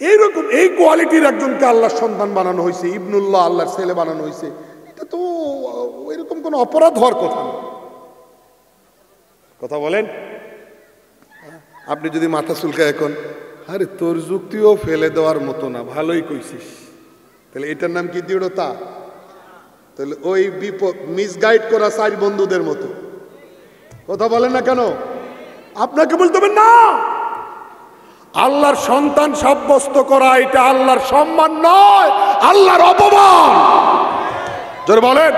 এইরকম এই কোয়ালিটির একজনকে আল্লাহর সন্তান বানানো হয়েছে, ইবনুল্লাহ, আল্লাহর ছেলে বানানো হয়েছে। এটা তো এরকম কোনো অপরাধ হওয়ার কথা না। কথা বলেন। আপনি যদি মাথা চুলকায় এখন, আরে তোর যুক্তিও ফেলে দেওয়ার মতো না, ভালোই কইছিস, তাহলে এটার নাম কি দৃঢ়তা? তাহলে ওই মিসগাইড করা 4 বন্ধুদের মতো। কথা বলেন না কেন? আপনাকে বলতে হবে না, আল্লাহর সন্তান সাব্যস্ত করা এটা আল্লাহর সম্মান নয়, আল্লাহর অপমান। জোরে বলেন,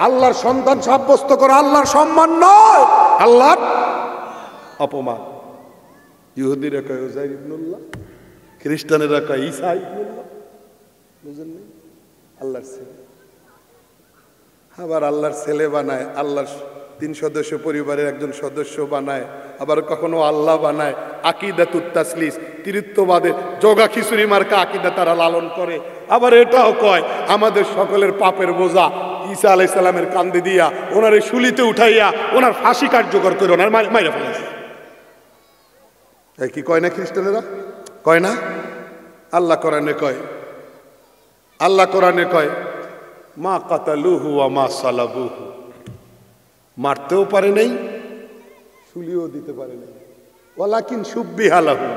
আল্লাহর সন্তান সাব্যস্ত করা আল্লাহর সম্মান নয়, আল্লাহর অপমান। ইহুদিরা কয় উজাইর ইবনুল্লাহ, খ্রিস্টানেরা কয় ঈসা ইবনুল্লাহ। বুঝেন না? আল্লাহর ছেলে, আবার আল্লাহর ছেলে বানায়, আল্লাহর 3 সদস্য পরিবারের একজন সদস্য বানায়, আবার কখনো আল্লাহ বানায়। আকীদাতুত তাসলিস, তৃতীয়বাদের জগা খিচুড়ি মার্কা আকীদা তারা লালন করে। আবার এটাও কয় আমাদের সকলের পাপের বোঝা ঈসা আলাইহিস সালামের কান্দে দিয়া ওনারে শুলিতে উঠাইয়া ওনার ফাঁসি কার্যকর করে ওনার মাইরা ফেলেছে। কি কয় না খ্রিস্টানেরা? কয় না? আল্লাহ কোরআনে কয়, আল্লাহ কোরআনে কয় মা কাতালুহু ওয়া মা সালাবুহু, মারতেও পারে নাই, শুলিও দিতে পারে নাই, ওয়ালাকিন শুব্বিহা লাহু,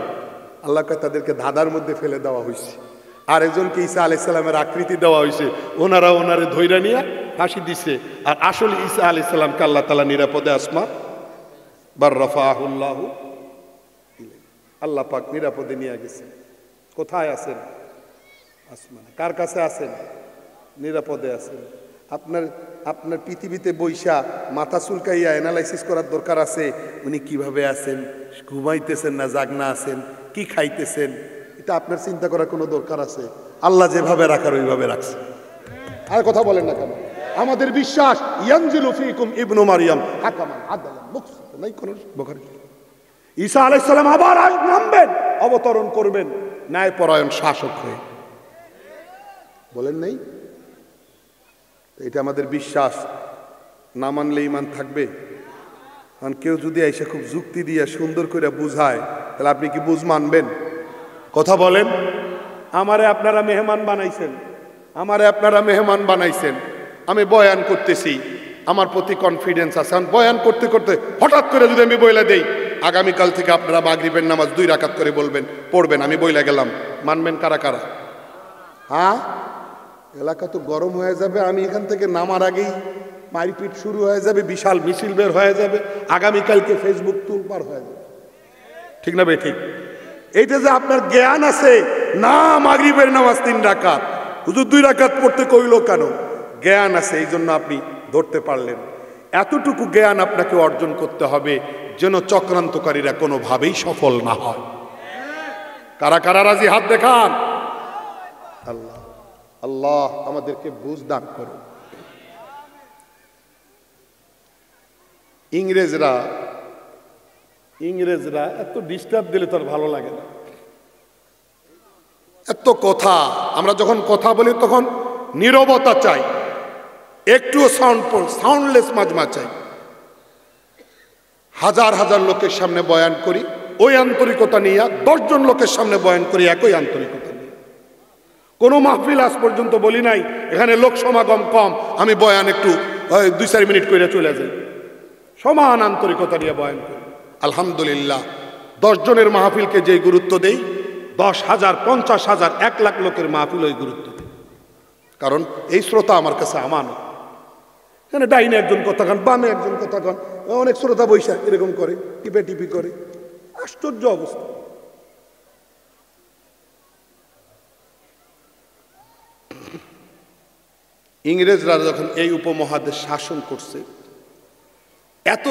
আল্লাহ কয় তাদেরকে ধাঁধার মধ্যে ফেলে দেওয়া হয়েছে। আর একজনকে ঈসা আলাইহিস সালামের আকৃতি দেওয়া হয়েছে, ওনারে ধইরা নিয়ে ফাঁসি দিছে। আর আসল ঈসা আলাইহিস সালামকে আল্লাহ তাআলা নিরাপদে আসমা বার রাফাহুল্লাহু, আল্লাহ পাক নিরাপদে নিয়ে গেছে। কোথায় আছেন? আসমানে। কার কাছে আছেন? নিরাপদে আছেন। আপনার পৃথিবীতে বৈশা মাথা চুলকাইয়া অ্যানালাইসিস করার দরকার আছে উনি কিভাবে আছেন, ঘুমাইতেছেন না জাগনা আছেন, কি খাইতেছেন, এটা আপনার চিন্তা করার কোনো দরকার আছে? আল্লাহ যেভাবে রাখার ওইভাবে রাখছে। আর কথা বলেন না কেন? আমাদের বিশ্বাস ইয়ানজিলু ফীকুম ইবনু মারইয়াম হাকামান আদালান মুকসিতা, নাই কোন বুখারী। ঈসা আলাইহিস সালাম আবার নামবেন, অবতরণ করবেন ন্যায়পরায়ণ শাসক হয়ে। বলেন নাই? এটা আমাদের বিশ্বাস। না মানলে ঈমান থাকবে? কারণ কেউ যদি এসে খুব যুক্তি দিয়ে সুন্দর করে বুঝায়, তাহলে আপনি কি বুঝ মানবেন? কথা বলেন। আমারে আপনারা মেহমান বানাইছেন, আমি বয়ান করতেছি, আমার প্রতি কনফিডেন্স আছে। বয়ান করতে করতে হঠাৎ করে যদি আমি বইলা দেই আগামীকাল থেকে আপনারা মাগরিবের নামাজ 2 রাকাত করে পড়বেন, আমি বইলা গেলাম, মানবেন কারা কারা? হ্যাঁ, এলাকা তো গরম হয়ে যাবে, আমি এখান থেকে নামার আগেই মারপিট শুরু হয়ে যাবে, বিশাল মিছিল বের হয়ে যাবে, আগামীকালকে ফেসবুক তুলপার হয়ে যাবে। ঠিক না ভাই? ঠিক। এইটা যে আপনার জ্ঞান আছে, না মাগরিবের নামাজ 3 রাকাত, হুজুর 2 রাকাত পড়তে কইলো কেন? জ্ঞান আছে, এই জন্য আপনি ধরতে পারলেন। এতটুকু জ্ঞান আপনাকে অর্জন করতে হবে যেন চক্রান্তকারীরা কোনোভাবেই সফল না হয়। কারা কারা রাজি? হাত দেখান। আল্লাহ আল্লাহ আমাদেরকে বুঝ দান করুন। ইংরেজরা এত ডিস্টার্ব দিলে তো আর ভালো লাগে না। এত কথা, আমরা যখন কথা বলি তখন নীরবতা চাই, একটুও সাউন্ডলেস মাজমা চাই। হাজার হাজার লোকের সামনে বয়ান করি ওই আন্তরিকতা নিয়ে, 10 জন লোকের সামনে বয়ান করি একই আন্তরিকতা নিয়ে। কোনো মাহফিল আজ পর্যন্ত বলি নাই এখানে লোক সমাগম কম, আমি বয়ান একটু 2-4 মিনিট করে চলে যাই। সমান আন্তরিকতা নিয়ে বয়ান করি। আলহামদুলিল্লাহ, 10 জনের মাহফিলকে যে গুরুত্ব দেই, 10,000, 50,000, 1 লাখ লোকের মাহফিল ওই গুরুত্ব দেই। কারণ এই শ্রোতা আমার কাছে আমানত। এখানে ডাইনে একজন কথা কন, বামে একজন কথা কন, অনেক শ্রোতা বৈশা এরকম করে, টিপি করে। আশ্চর্য অবস্থা। ইংরেজরা যখন এই উপমহাদেশ শাসন করছে, এত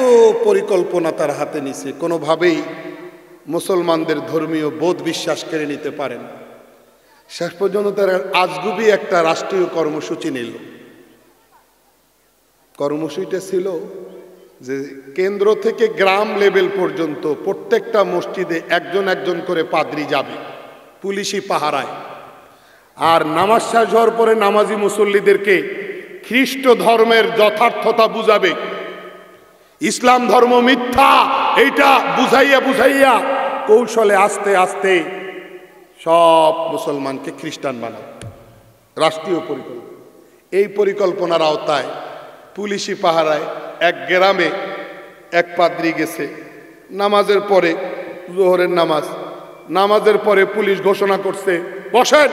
পরিকল্পনা তার হাতে নিছে, কোনোভাবেই মুসলমানদের ধর্মীয় বোধ বিশ্বাস কেড়ে নিতে পারেন। শেষ পর্যন্ত তারা আজগুবি একটা রাষ্ট্রীয় কর্মসূচি নিল। কর্মসূচিটা ছিল যে কেন্দ্র থেকে গ্রাম লেভেল পর্যন্ত প্রত্যেকটা মসজিদে একজন করে পাদ্রী যাবে পুলিশি পাহারায়, আর নামাজ শেষ হওয়ার পরে নামাজি মুসল্লিদেরকে খ্রিস্ট ধর্মের যথার্থতা বুঝাবে, ইসলাম ধর্ম মিথ্যা এইটা বুঝাইয়া কৌশলে আস্তে আস্তে সব মুসলমানকে খ্রিস্টান বানাবে। রাষ্ট্রীয় পরিকল্পনা। এই পরিকল্পনার আওতায় পুলিশি পাহারায় এক গ্রামে এক পাদ্রী গেছে নামাজের পরে, জোহরের নামাজের পরে পুলিশ ঘোষণা করছে বসেন,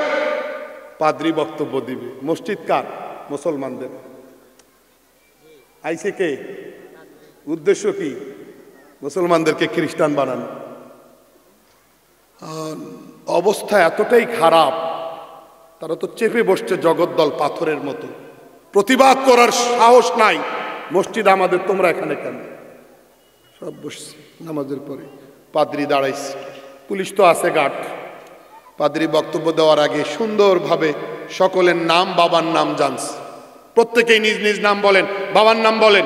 পাদ্রী বক্তব্য দিবে। মসজিদ কার? মুসলমানদের। আইসে কে? উদ্দেশ্য কি? মুসলমানদেরকে খ্রিস্টান বানানো। অবস্থা এতটাই খারাপ, তারা তো চেপে বসছে জগদ্দল পাথরের মতো, প্রতিবাদ করার সাহস নাই। মসজিদ আমাদের, তোমরা এখানে কেন? সব বসছে নামাজের পরে। পাদ্রী দাঁড়াইছে, পুলিশ তো আছে গার্ড। পাদ্রী বক্তব্য দেওয়ার আগে সুন্দরভাবে সকলের নাম, বাবার নাম জানছে। প্রত্যেকেই নিজ নিজ নাম বলেন, বাবার নাম বলেন।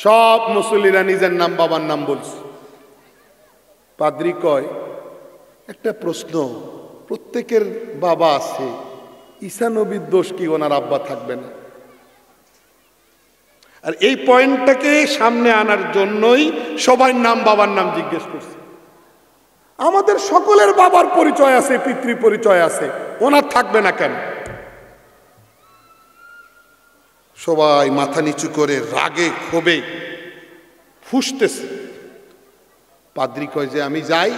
সব মুসল্লিরা নিজের নাম, বাবার নাম বলছে। পাদ্রী কয়, একটা প্রশ্ন, প্রত্যেকের বাবা আছে, ঈসা নবীর দোষ কি ওনার আব্বা থাকবে না? আর এই পয়েন্টটাকে সামনে আনার জন্যই সবার নাম, বাবার নাম জিজ্ঞেস করছে। আমাদের সকলের বাবার পরিচয় আছে, পিতৃ পরিচয় আছে, ওনার থাকবে না কেন? সবাই মাথা নিচু করে রাগে ক্ষোভে ফুঁসতেছে। পাদ্রী কয় যে আমি যাই,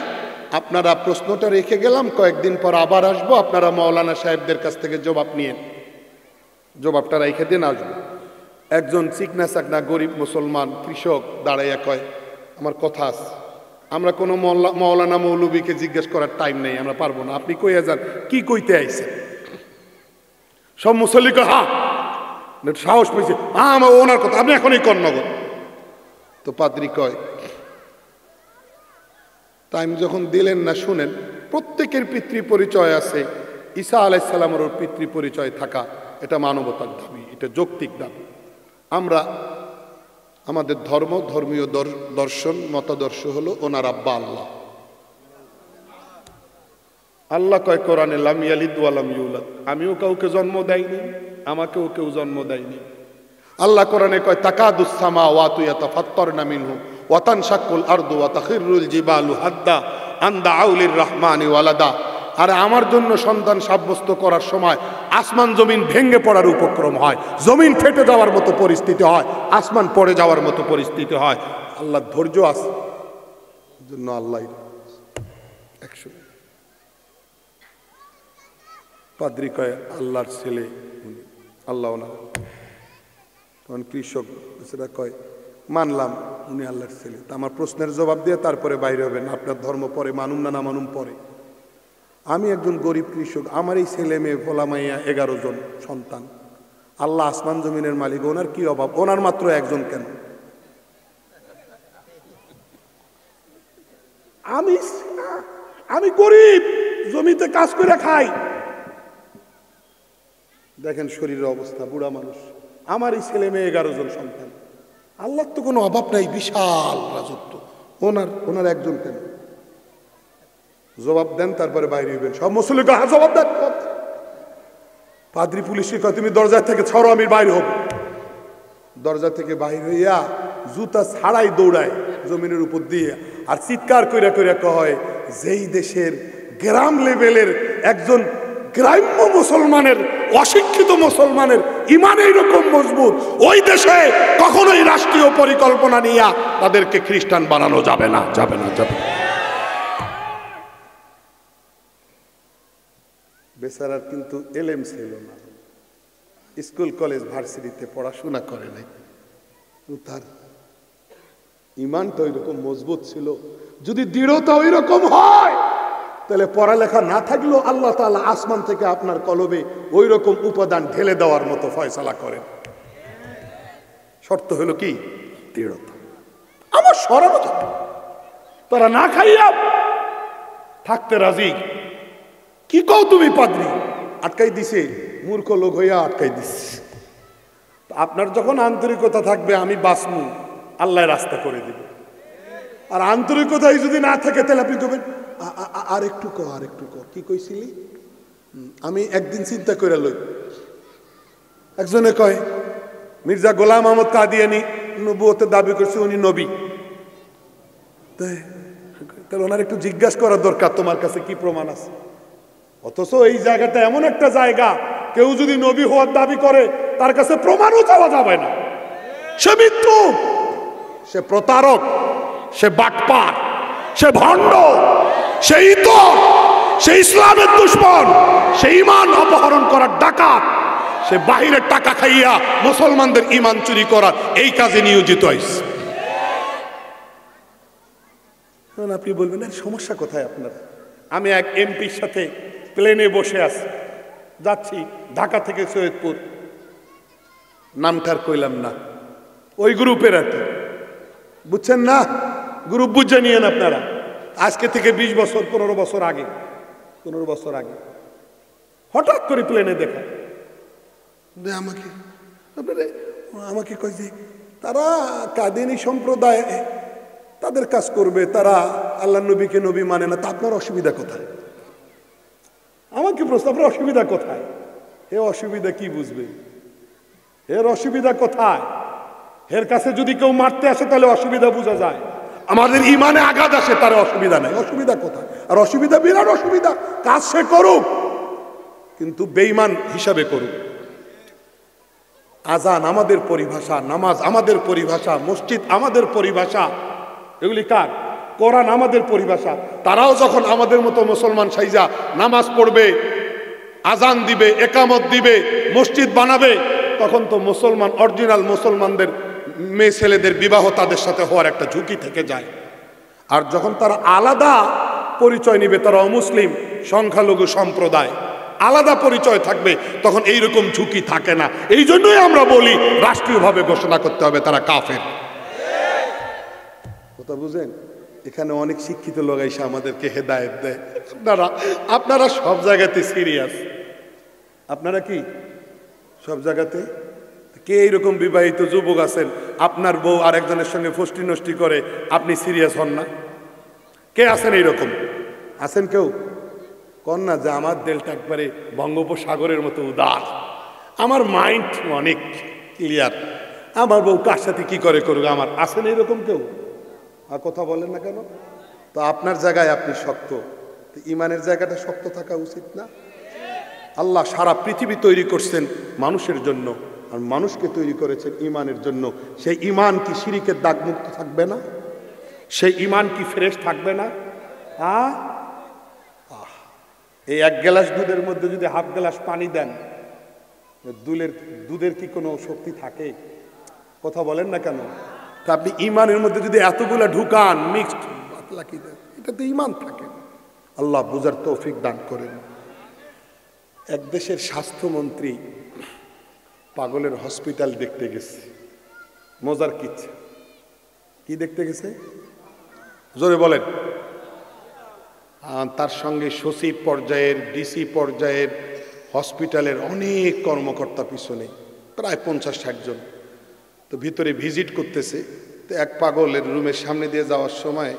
আপনারা প্রশ্নটা রেখে গেলাম, কয়েকদিন পর আবার আসবো, আপনারা মাওলানা সাহেবদের কাছ থেকে জবাব নিয়েন, জবাবটা রেখে দিন, আসবো। একজন চিকনা চাকনা গরিব মুসলমান কৃষক দাঁড়াইয়া কয়, আমার কথা আছে, আমরা কোনো মাওলানা মৌলবীকে জিজ্ঞেস করার টাইম নেই, আমরা পারবো না, আপনি কইয়া যান কি কইতে আইছেন। সব মুসল্লি কয় হ্যাঁ, সাহস পেয়েছে, হ্যাঁ আমার ওনার কথা, আপনি এখনই কর্ণগর। তো পাদ্রী কয়, টাইম যখন দিলেন না, শুনেন, প্রত্যেকের পিতৃ পরিচয় আছে, ঈসা আলাইহিস সালামের পিতৃ পরিচয় থাকা এটা মানবতার দাবি, এটা যৌক্তিক দাবি। আমরা আমাদের ধর্মীয় দর্শন, মতাদর্শ হলো ওনার আব্বা আল্লাহ। আল্লাহ কয় কোরআনে, লাম ইয়ালিদ ওয়া লাম ইউলাদ, আমিও কাউকে জন্ম দেয়নি, আমাকেও কেউ জন্ম দেয়নি। আল্লাহ কোরআনে কয়, তাকাদুস সামাওয়াতু ইয়াতাফাত্তারনা মিনহু ওয়া তানশাক্কুল আরদু ওয়া তাখিরুল জিবালু হাদ্দা আন দাউ লিররহমানি ওয়ালাদা। আর আমার জন্য সন্তান সাব্যস্ত করার সময় আসমান জমিন ভেঙে পড়ার উপক্রম হয়, জমিন ফেটে যাওয়ার মতো পরিস্থিতি হয়, আসমান পড়ে যাওয়ার মতো পরিস্থিতি হয়। আল্লাহ ধৈর্য আছে, জন্য আল্লাহ 100। পাদ্রী কয় আল্লাহর ছেলে, আল্লাহ না। তখন কৃষক সেটা কয়, মানলাম উনি আল্লাহর ছেলে, তা আমার প্রশ্নের জবাব দিয়ে তারপরে বাইরে হবেন, আপনার ধর্ম পরে মানুম না, না মানুম পরে। আমি একজন গরিব কৃষক, আমার এই ছেলে মেয়ে ফোলামাইয়া 11 জন সন্তান, আল্লাহ আসমান জমিনের মালিক, ওনার কি অভাব? ওনার মাত্র একজন কেন? আমি গরিব, জমিতে কাজ করে খাই। দেখেন শরীরের অবস্থা, বুড়া মানুষ, আমার এই ছেলে মেয়ে 11 জন সন্তান, আল্লাহর তো কোনো অভাব নাই, বিশাল রাজত্ব, ওনার একজন কেন? জবাব দেন, তারপরে বাইরে হইবেন। সব মুসল্লিকে হ্যাঁ জবাব দেন। পাদ্রী পুলিশকে কয়, তুমি দরজা থেকে ছড়ো, আমি বাইরে হব। দরজা থেকে বাইর হইয়া জুতা ছাড়াই দৌড়ায় জমিনের উপর দিয়ে, আর চিৎকার কইরা কইরা কয়, যেই দেশের গ্রাম লেভেলের একজন গ্রাম্য মুসলমানের, অশিক্ষিত মুসলমানের ইমান এইরকম মজবুত, ওই দেশে কখনোই রাষ্ট্রীয় পরিকল্পনা নিয়ে তাদেরকে খ্রিস্টান বানানো যাবে না, যাবে না, যাবে না। বেচারার কিন্তু এলেম ছিল না, স্কুল কলেজ ভার্সিটিতে পড়াশোনা করে নাই, তার ইমানটা ওইরকম মজবুত ছিল। যদি দৃঢ়তা ওই রকম হয়, তাহলে পড়ালেখা না থাকলেও আল্লাহ তাআলা আসমান থেকে আপনার কলবে ওই রকম উপাদান ঢেলে দেওয়ার মতো ফয়সালা করেন। শর্ত হলো কি? দৃঢ়তা। আমার সরানো তারা না খাইয়া থাকতে রাজি। কি কও তুমি পাদ্রী? আটকাই দিছে, মূর্খ লোক হইয়া আটকাই দিচ্ছে। আপনার যখন আন্তরিকতা থাকবে, আমি বাঁচমু, আল্লাহ রাস্তা করে দিবে। আর আন্তরিকতাই যদি না থাকে, তাহলে আপনি কবেন আর একটু কো, আর একটু কো, কি কইছিলি? আমি একদিন চিন্তা করে লই। একজনে কয়, মির্জা গোলাম আহমদ কাদিয়ানী নবুয়তের দাবি করছে, উনি নবী। তাহলে ওনার একটু জিজ্ঞাসা করা দরকার, তোমার কাছে কি প্রমাণ আছে? অথচ এই জায়গাটা এমন একটা জায়গা, কেউ যদি নবী হওয়ার দাবি করে তার কাছে প্রমাণও চাওয়া যাবে না। সে মিথ্যু, সে প্রতারক, সে বাটপার, সে ভণ্ড, সে ইতর, সে ইসলামের দুশমন, সে ঈমান অপহরণ করার ডাকাত, সে বাহিরের টাকা খাইয়া মুসলমানদের ঈমান চুরি করার এই কাজে নিয়োজিত হয়েছে। আপনি বলবেন এর সমস্যা কোথায় আপনার? আমি এক এমপির সাথে প্লেনে বসে আছি, যাচ্ছি ঢাকা থেকে সৈয়দপুর, নামটার কইলাম না, ওই গ্রুপের আর কি, বুঝছেন না? গ্রুপ বুঝে নিয়েন আপনারা। আজকে থেকে 20 বছর 15 বছর আগে, 15 বছর আগে হঠাৎ করে প্লেনে দেখা আমাকে, আমাকে কয় যে তারা কাদিনী সম্প্রদায়, তাদের কাজ করবে, তারা আল্লাহ নবীকে নবী মানে না, তা আপনার অসুবিধা কোথায়? আমাকে প্রশ্ন, আপনার অসুবিধা কোথায়? হে অসুবিধা কি বুঝবে? এর অসুবিধা কোথায়? এর কাছে যদি কেউ মারতে আসে তাহলে অসুবিধা বোঝা যায়। আমাদের ইমানে আঘাত আসে, তার অসুবিধা নাই। অসুবিধা কোথায়? আর অসুবিধা বিরাট অসুবিধা। কাজ সে করুক, কিন্তু বেঈমান হিসাবে করুক। আজান আমাদের পরিভাষা, নামাজ আমাদের পরিভাষা, মসজিদ আমাদের পরিভাষা, এগুলি কার? কোরআন আমাদের পরিভাষা। তারাও যখন আমাদের মতো মুসলমান সাইজা নামাজ পড়বে, আজান দিবে, একামত দিবে, মসজিদ বানাবে, তখন তো মুসলমান, অরিজিনাল মুসলমানদের মেয়ে ছেলেদের বিবাহ তাদের সাথে হওয়ার একটা ঝুঁকি থেকে যায়। আর যখন তারা আলাদা পরিচয় নিবে, তারা অমুসলিম, সংখ্যালঘু সম্প্রদায়, আলাদা পরিচয় থাকবে, তখন এইরকম ঝুঁকি থাকে না। এই জন্যই আমরা বলি রাষ্ট্রীয়ভাবে ঘোষণা করতে হবে তারা কাফের। কথা বুঝেন? এখানে অনেক শিক্ষিত লোক এসে আমাদেরকে হেদায়েত দেয়। আপনারা সব জায়গাতে সিরিয়াস। আপনারা কি সব জায়গাতে? কে এইরকম বিবাহিত যুবক আছেন, আপনার বউ আরেকজনের সঙ্গে ফষ্টি নষ্টি করে, আপনি সিরিয়াস হন না? কে আছেন এইরকম? আছেন কেউ? কন না যে আমার দিলটা একবারে বঙ্গোপসাগরের মতো উদার, আমার মাইন্ড অনেক ক্লিয়ার, আমার বউ কার সাথে কি করে করুক আমার। আছেন এইরকম কেউ? আর কথা বলেন না কেন? তো আপনার জায়গায় আপনি শক্ত, ইমানের জায়গাটা শক্ত থাকা উচিত না? আল্লাহ সারা পৃথিবী তৈরি করছেন মানুষের জন্য, আর মানুষকে তৈরি করেছেন ইমানের জন্য। সেই ইমান কি শিরিকের দাগমুক্ত থাকবে না? সেই ইমান কি ফ্রেশ থাকবে না? এই 1 গ্লাস দুধের মধ্যে যদি হাফ গ্লাস পানি দেন, দুধের কি কোনো শক্তি থাকে? কথা বলেন না কেন? তা আপনি ইমানের মধ্যে যদি এতগুলা ঢুকান, মিক্সড পাতলা কি দেন, এটা তো ইমান থাকে। আল্লাহ বুঝার তৌফিক দান করেন। এক দেশের স্বাস্থ্যমন্ত্রী পাগলের হসপিটাল দেখতে গেছে। মজার কিচ্ছা, কি দেখতে গেছে? জোরে বলেন। তার সঙ্গে সচিব পর্যায়ের, ডিসি পর্যায়ের, হসপিটালের অনেক কর্মকর্তা পিছনে, প্রায় 50-60 জন। তো ভিতরে ভিজিট করতেছে। তো এক পাগলের রুমের সামনে দিয়ে যাওয়ার সময়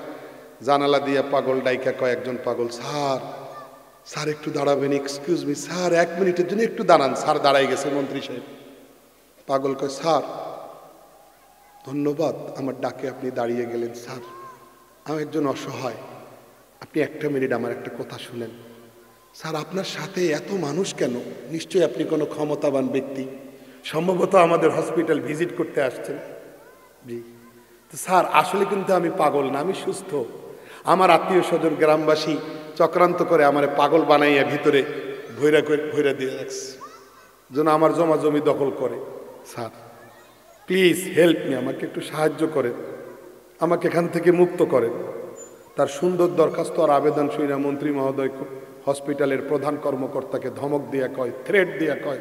জানালা দিয়ে পাগল ডাইকা কয় একজন পাগল, স্যার স্যার একটু দাঁড়াবেন, এক্সকিউজ মি স্যার, 1 মিনিটের জন্য একটু দাঁড়ান। স্যার দাঁড়াই গেছে মন্ত্রী সাহেব। পাগল কয়, স্যার ধন্যবাদ, আমার ডাকে আপনি দাঁড়িয়ে গেলেন। স্যার আমি একজন অসহায়, আপনি 1 মিনিট আমার একটা কথা শুনেন। স্যার আপনার সাথে এত মানুষ কেন? নিশ্চয়ই আপনি কোনো ক্ষমতাবান ব্যক্তি, সম্ভবত আমাদের হসপিটাল ভিজিট করতে আসছেন। জি। তো স্যার আসলে কিন্তু আমি পাগল না, আমি সুস্থ। আমার আত্মীয় স্বজন গ্রামবাসী চক্রান্ত করে আমার পাগল বানাইয়া ভিতরে ভৈরা দিয়ে রাখছে, যেন আমার জমা জমি দখল করে। স্যার প্লিজ হেল্প মি, আমাকে একটু সাহায্য করেন, আমাকে এখান থেকে মুক্ত করেন। তার সুন্দর দরখাস্ত আর আবেদন শুনে মন্ত্রী মহোদয় হসপিটালের প্রধান কর্মকর্তাকে ধমক দিয়া কয়, থ্রেট দিয়া কয়,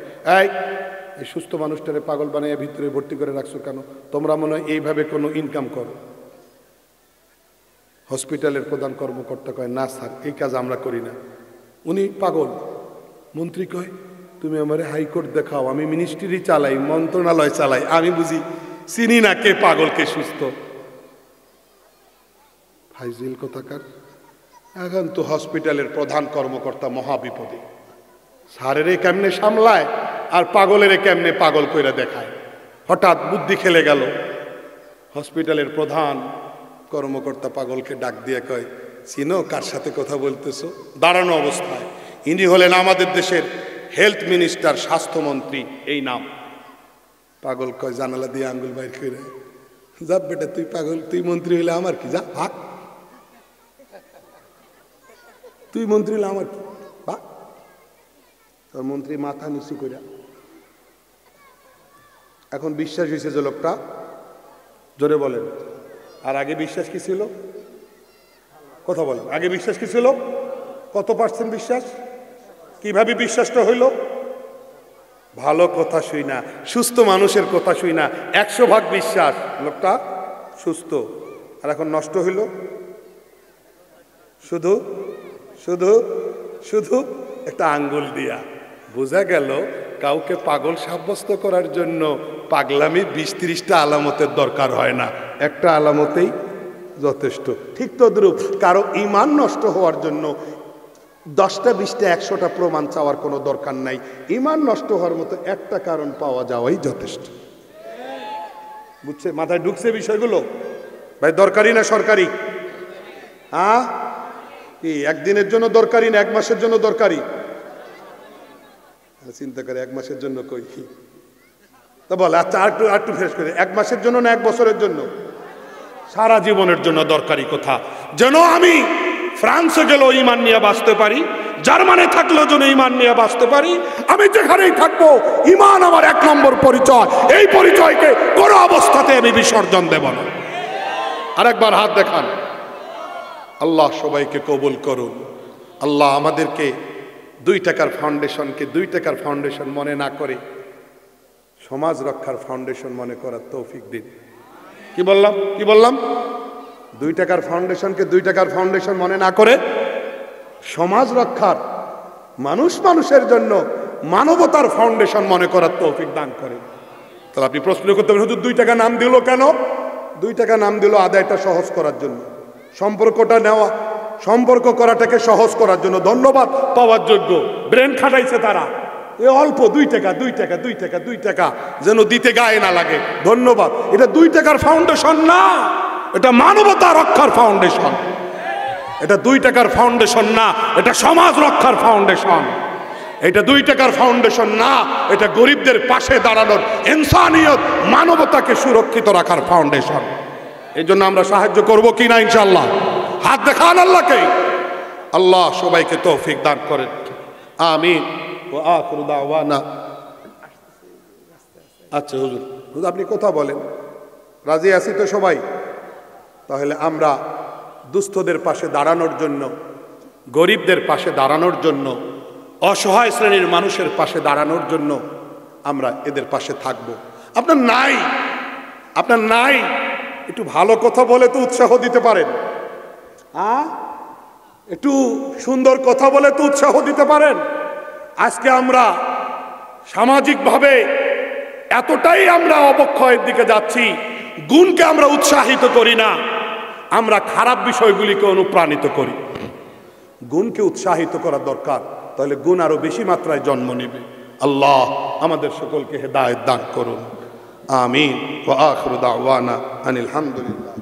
এই সুস্থ মানুষটারে পাগল বানাইয়া ভিতরে ভর্তি করে রাখছো কেন? তোমরা মনে হয় এইভাবে কোনো ইনকাম করো? হসপিটালের প্রধান কর্মকর্তা কয়, না স্যার এই কাজ আমরা করি না, উনি পাগল। মন্ত্রী কয়, তুমি আমারে হাইকোর্ট দেখাও, আমি মিনিস্ট্রি চালাই, মন্ত্রণালয় চালাই, আমি বুঝি চিনি না কে পাগল কে সুস্থ। ফাইজিল কোথাকার। এখন তো হসপিটালের প্রধান কর্মকর্তা মহাবিপদে, স্যারেরে কেমনে সামলায় আর পাগলেরে কেমনে পাগল কইরা দেখায়। হঠাৎ বুদ্ধি খেলে গেল। হসপিটালের প্রধান কর্মকর্তা পাগলকে ডাক দিয়ে কয়, চিনো কার সাথে কথা বলতেছো? দাঁড়ানো অবস্থায়। ইনি হলেন আমাদের দেশের হেলথ মিনিস্টার, স্বাস্থ্যমন্ত্রী, এই নাম। পাগল কয় জানালা দিয়ে আঙ্গুল বাইর করে, যা বেটা তুই পাগল, তুই মন্ত্রী হইলে আমার কি, যা ভাগ, তুই মন্ত্রী হইলে আমার কি, ভাগ। তোর মন্ত্রী মাথা নিচু করে এখন বিশ্বাস হয়েছে যে লোকটা, জোরে বলেন। আর আগে বিশ্বাস কি ছিল? কথা বলেন, আগে বিশ্বাস কি ছিল? কত পার্সেন্ট বিশ্বাস? কিভাবে বিশ্বাসটা হইল? ভালো কথা শুই না, সুস্থ মানুষের কথা শুই না, 100% বিশ্বাস লোকটা সুস্থ। আর এখন নষ্ট হইল শুধু শুধু শুধু একটা আঙ্গুল দিয়া। বোঝা গেল কাউকে পাগল সাব্যস্ত করার জন্য পাগলামি 20-30টা আলামতের দরকার হয় না, একটা আলামতেই যথেষ্ট। ঠিক তদ্রূপ কারো ঈমান নষ্ট হওয়ার জন্য 10টা 20টা 100টা প্রমাণ চাওয়ার কোনো দরকার নাই। ঈমান নষ্ট হওয়ার মতো একটা কারণ পাওয়া যাওয়াই যথেষ্ট। বুঝছে? মাথায় ঢুকছে বিষয়গুলো? ভাই দরকারি না সরকারি? হ্যাঁ, কি একদিনের জন্য দরকারি না 1 মাসের জন্য দরকারি? চিন্তা করে 1 মাসের জন্য কই, তা বল আচ্ছা আরেকটু ফ্রেশ করে, 1 মাসের জন্য না 1 বছরের জন্য? সারা জীবনের জন্য দরকারি কথা। যেন আমি ফ্রান্সে গেলেও ঈমান নিয়ে বাঁচতে পারি, জার্মানে থাকলেও যেন ঈমান নিয়ে বাঁচতে পারি, আমি যেখানেই থাকবো ঈমান আমার 1 নম্বর পরিচয়। এই পরিচয়কে কোনো অবস্থাতে আমি বিসর্জন দেব না। আরেকবার হাত দেখান। আল্লাহ সবাইকে কবুল করুন। আল্লাহ আমাদেরকে 2 টাকার ফাউন্ডেশনকে 2 টাকার ফাউন্ডেশন মনে না করে সমাজ রক্ষার ফাউন্ডেশন মনে করার তৌফিক দিন। কি বললাম? 2 টাকার ফাউন্ডেশনকে 2 টাকার ফাউন্ডেশন মনে না করে সমাজ রক্ষার, মানুষের জন্য মানবতার ফাউন্ডেশন মনে করার তৌফিক দান করে। তাহলে আপনি প্রশ্ন করতে পারেন, হুজুর 2 টাকা নাম দিল কেন? 2 টাকা নাম দিল আদায়টা সহজ করার জন্য, সম্পর্ক করাটাকে সহজ করার জন্য, ধন্যবাদ পাওয়ার যোগ্য। ব্রেন খাটাইছে তারা, এ অল্প 2 টাকা 2 টাকা 2 টাকা 2 টাকা যেন দিতে গায়ে না লাগে, ধন্যবাদ। এটা 2 টাকার ফাউন্ডেশন না, এটা মানবতা রক্ষার ফাউন্ডেশন। এটা 2 টাকার ফাউন্ডেশন না, এটা সমাজ রক্ষার ফাউন্ডেশন। এটা 2 টাকার ফাউন্ডেশন না, এটা গরিবদের পাশে দাঁড়ানোর, ইনসানিয়ত, মানবতাকে সুরক্ষিত রাখার ফাউন্ডেশন। এই জন্য আমরা সাহায্য করব কি না ইনশাআল্লাহ? হাত দেখান আল্লাহকে। আল্লাহ সবাইকে তৌফিক দান করেন, আমিন। ওয়া আখিরু দাওয়ানা। আচ্ছা হুজুর আপনি কথা বলেন, রাজি আছি তো সবাই? তাহলে আমরা দুস্থদের পাশে দাঁড়ানোর জন্য, গরিবদের পাশে দাঁড়ানোর জন্য, অসহায় শ্রেণীর মানুষের পাশে দাঁড়ানোর জন্য আমরা এদের পাশে থাকব। আপনার নাই একটু ভালো কথা বলে তো উৎসাহ দিতে পারেন, একটু সুন্দর কথা বলে তো উৎসাহ দিতে পারেন। আজকে আমরা সামাজিকভাবে এতটাই আমরা অবক্ষয়ের দিকে যাচ্ছি, গুণকে আমরা উৎসাহিত করি না, আমরা খারাপ বিষয়গুলিকে অনুপ্রাণিত করি। গুণকে উৎসাহিত করা দরকার, তাহলে গুণ আরো বেশি মাত্রায় জন্ম নেবে। আল্লাহ আমাদের সকলকে হেদায়েত দান করুন, আমিন। ওয়া আখিরু দাওয়ানা আনিল হামদুলিল্লাহ।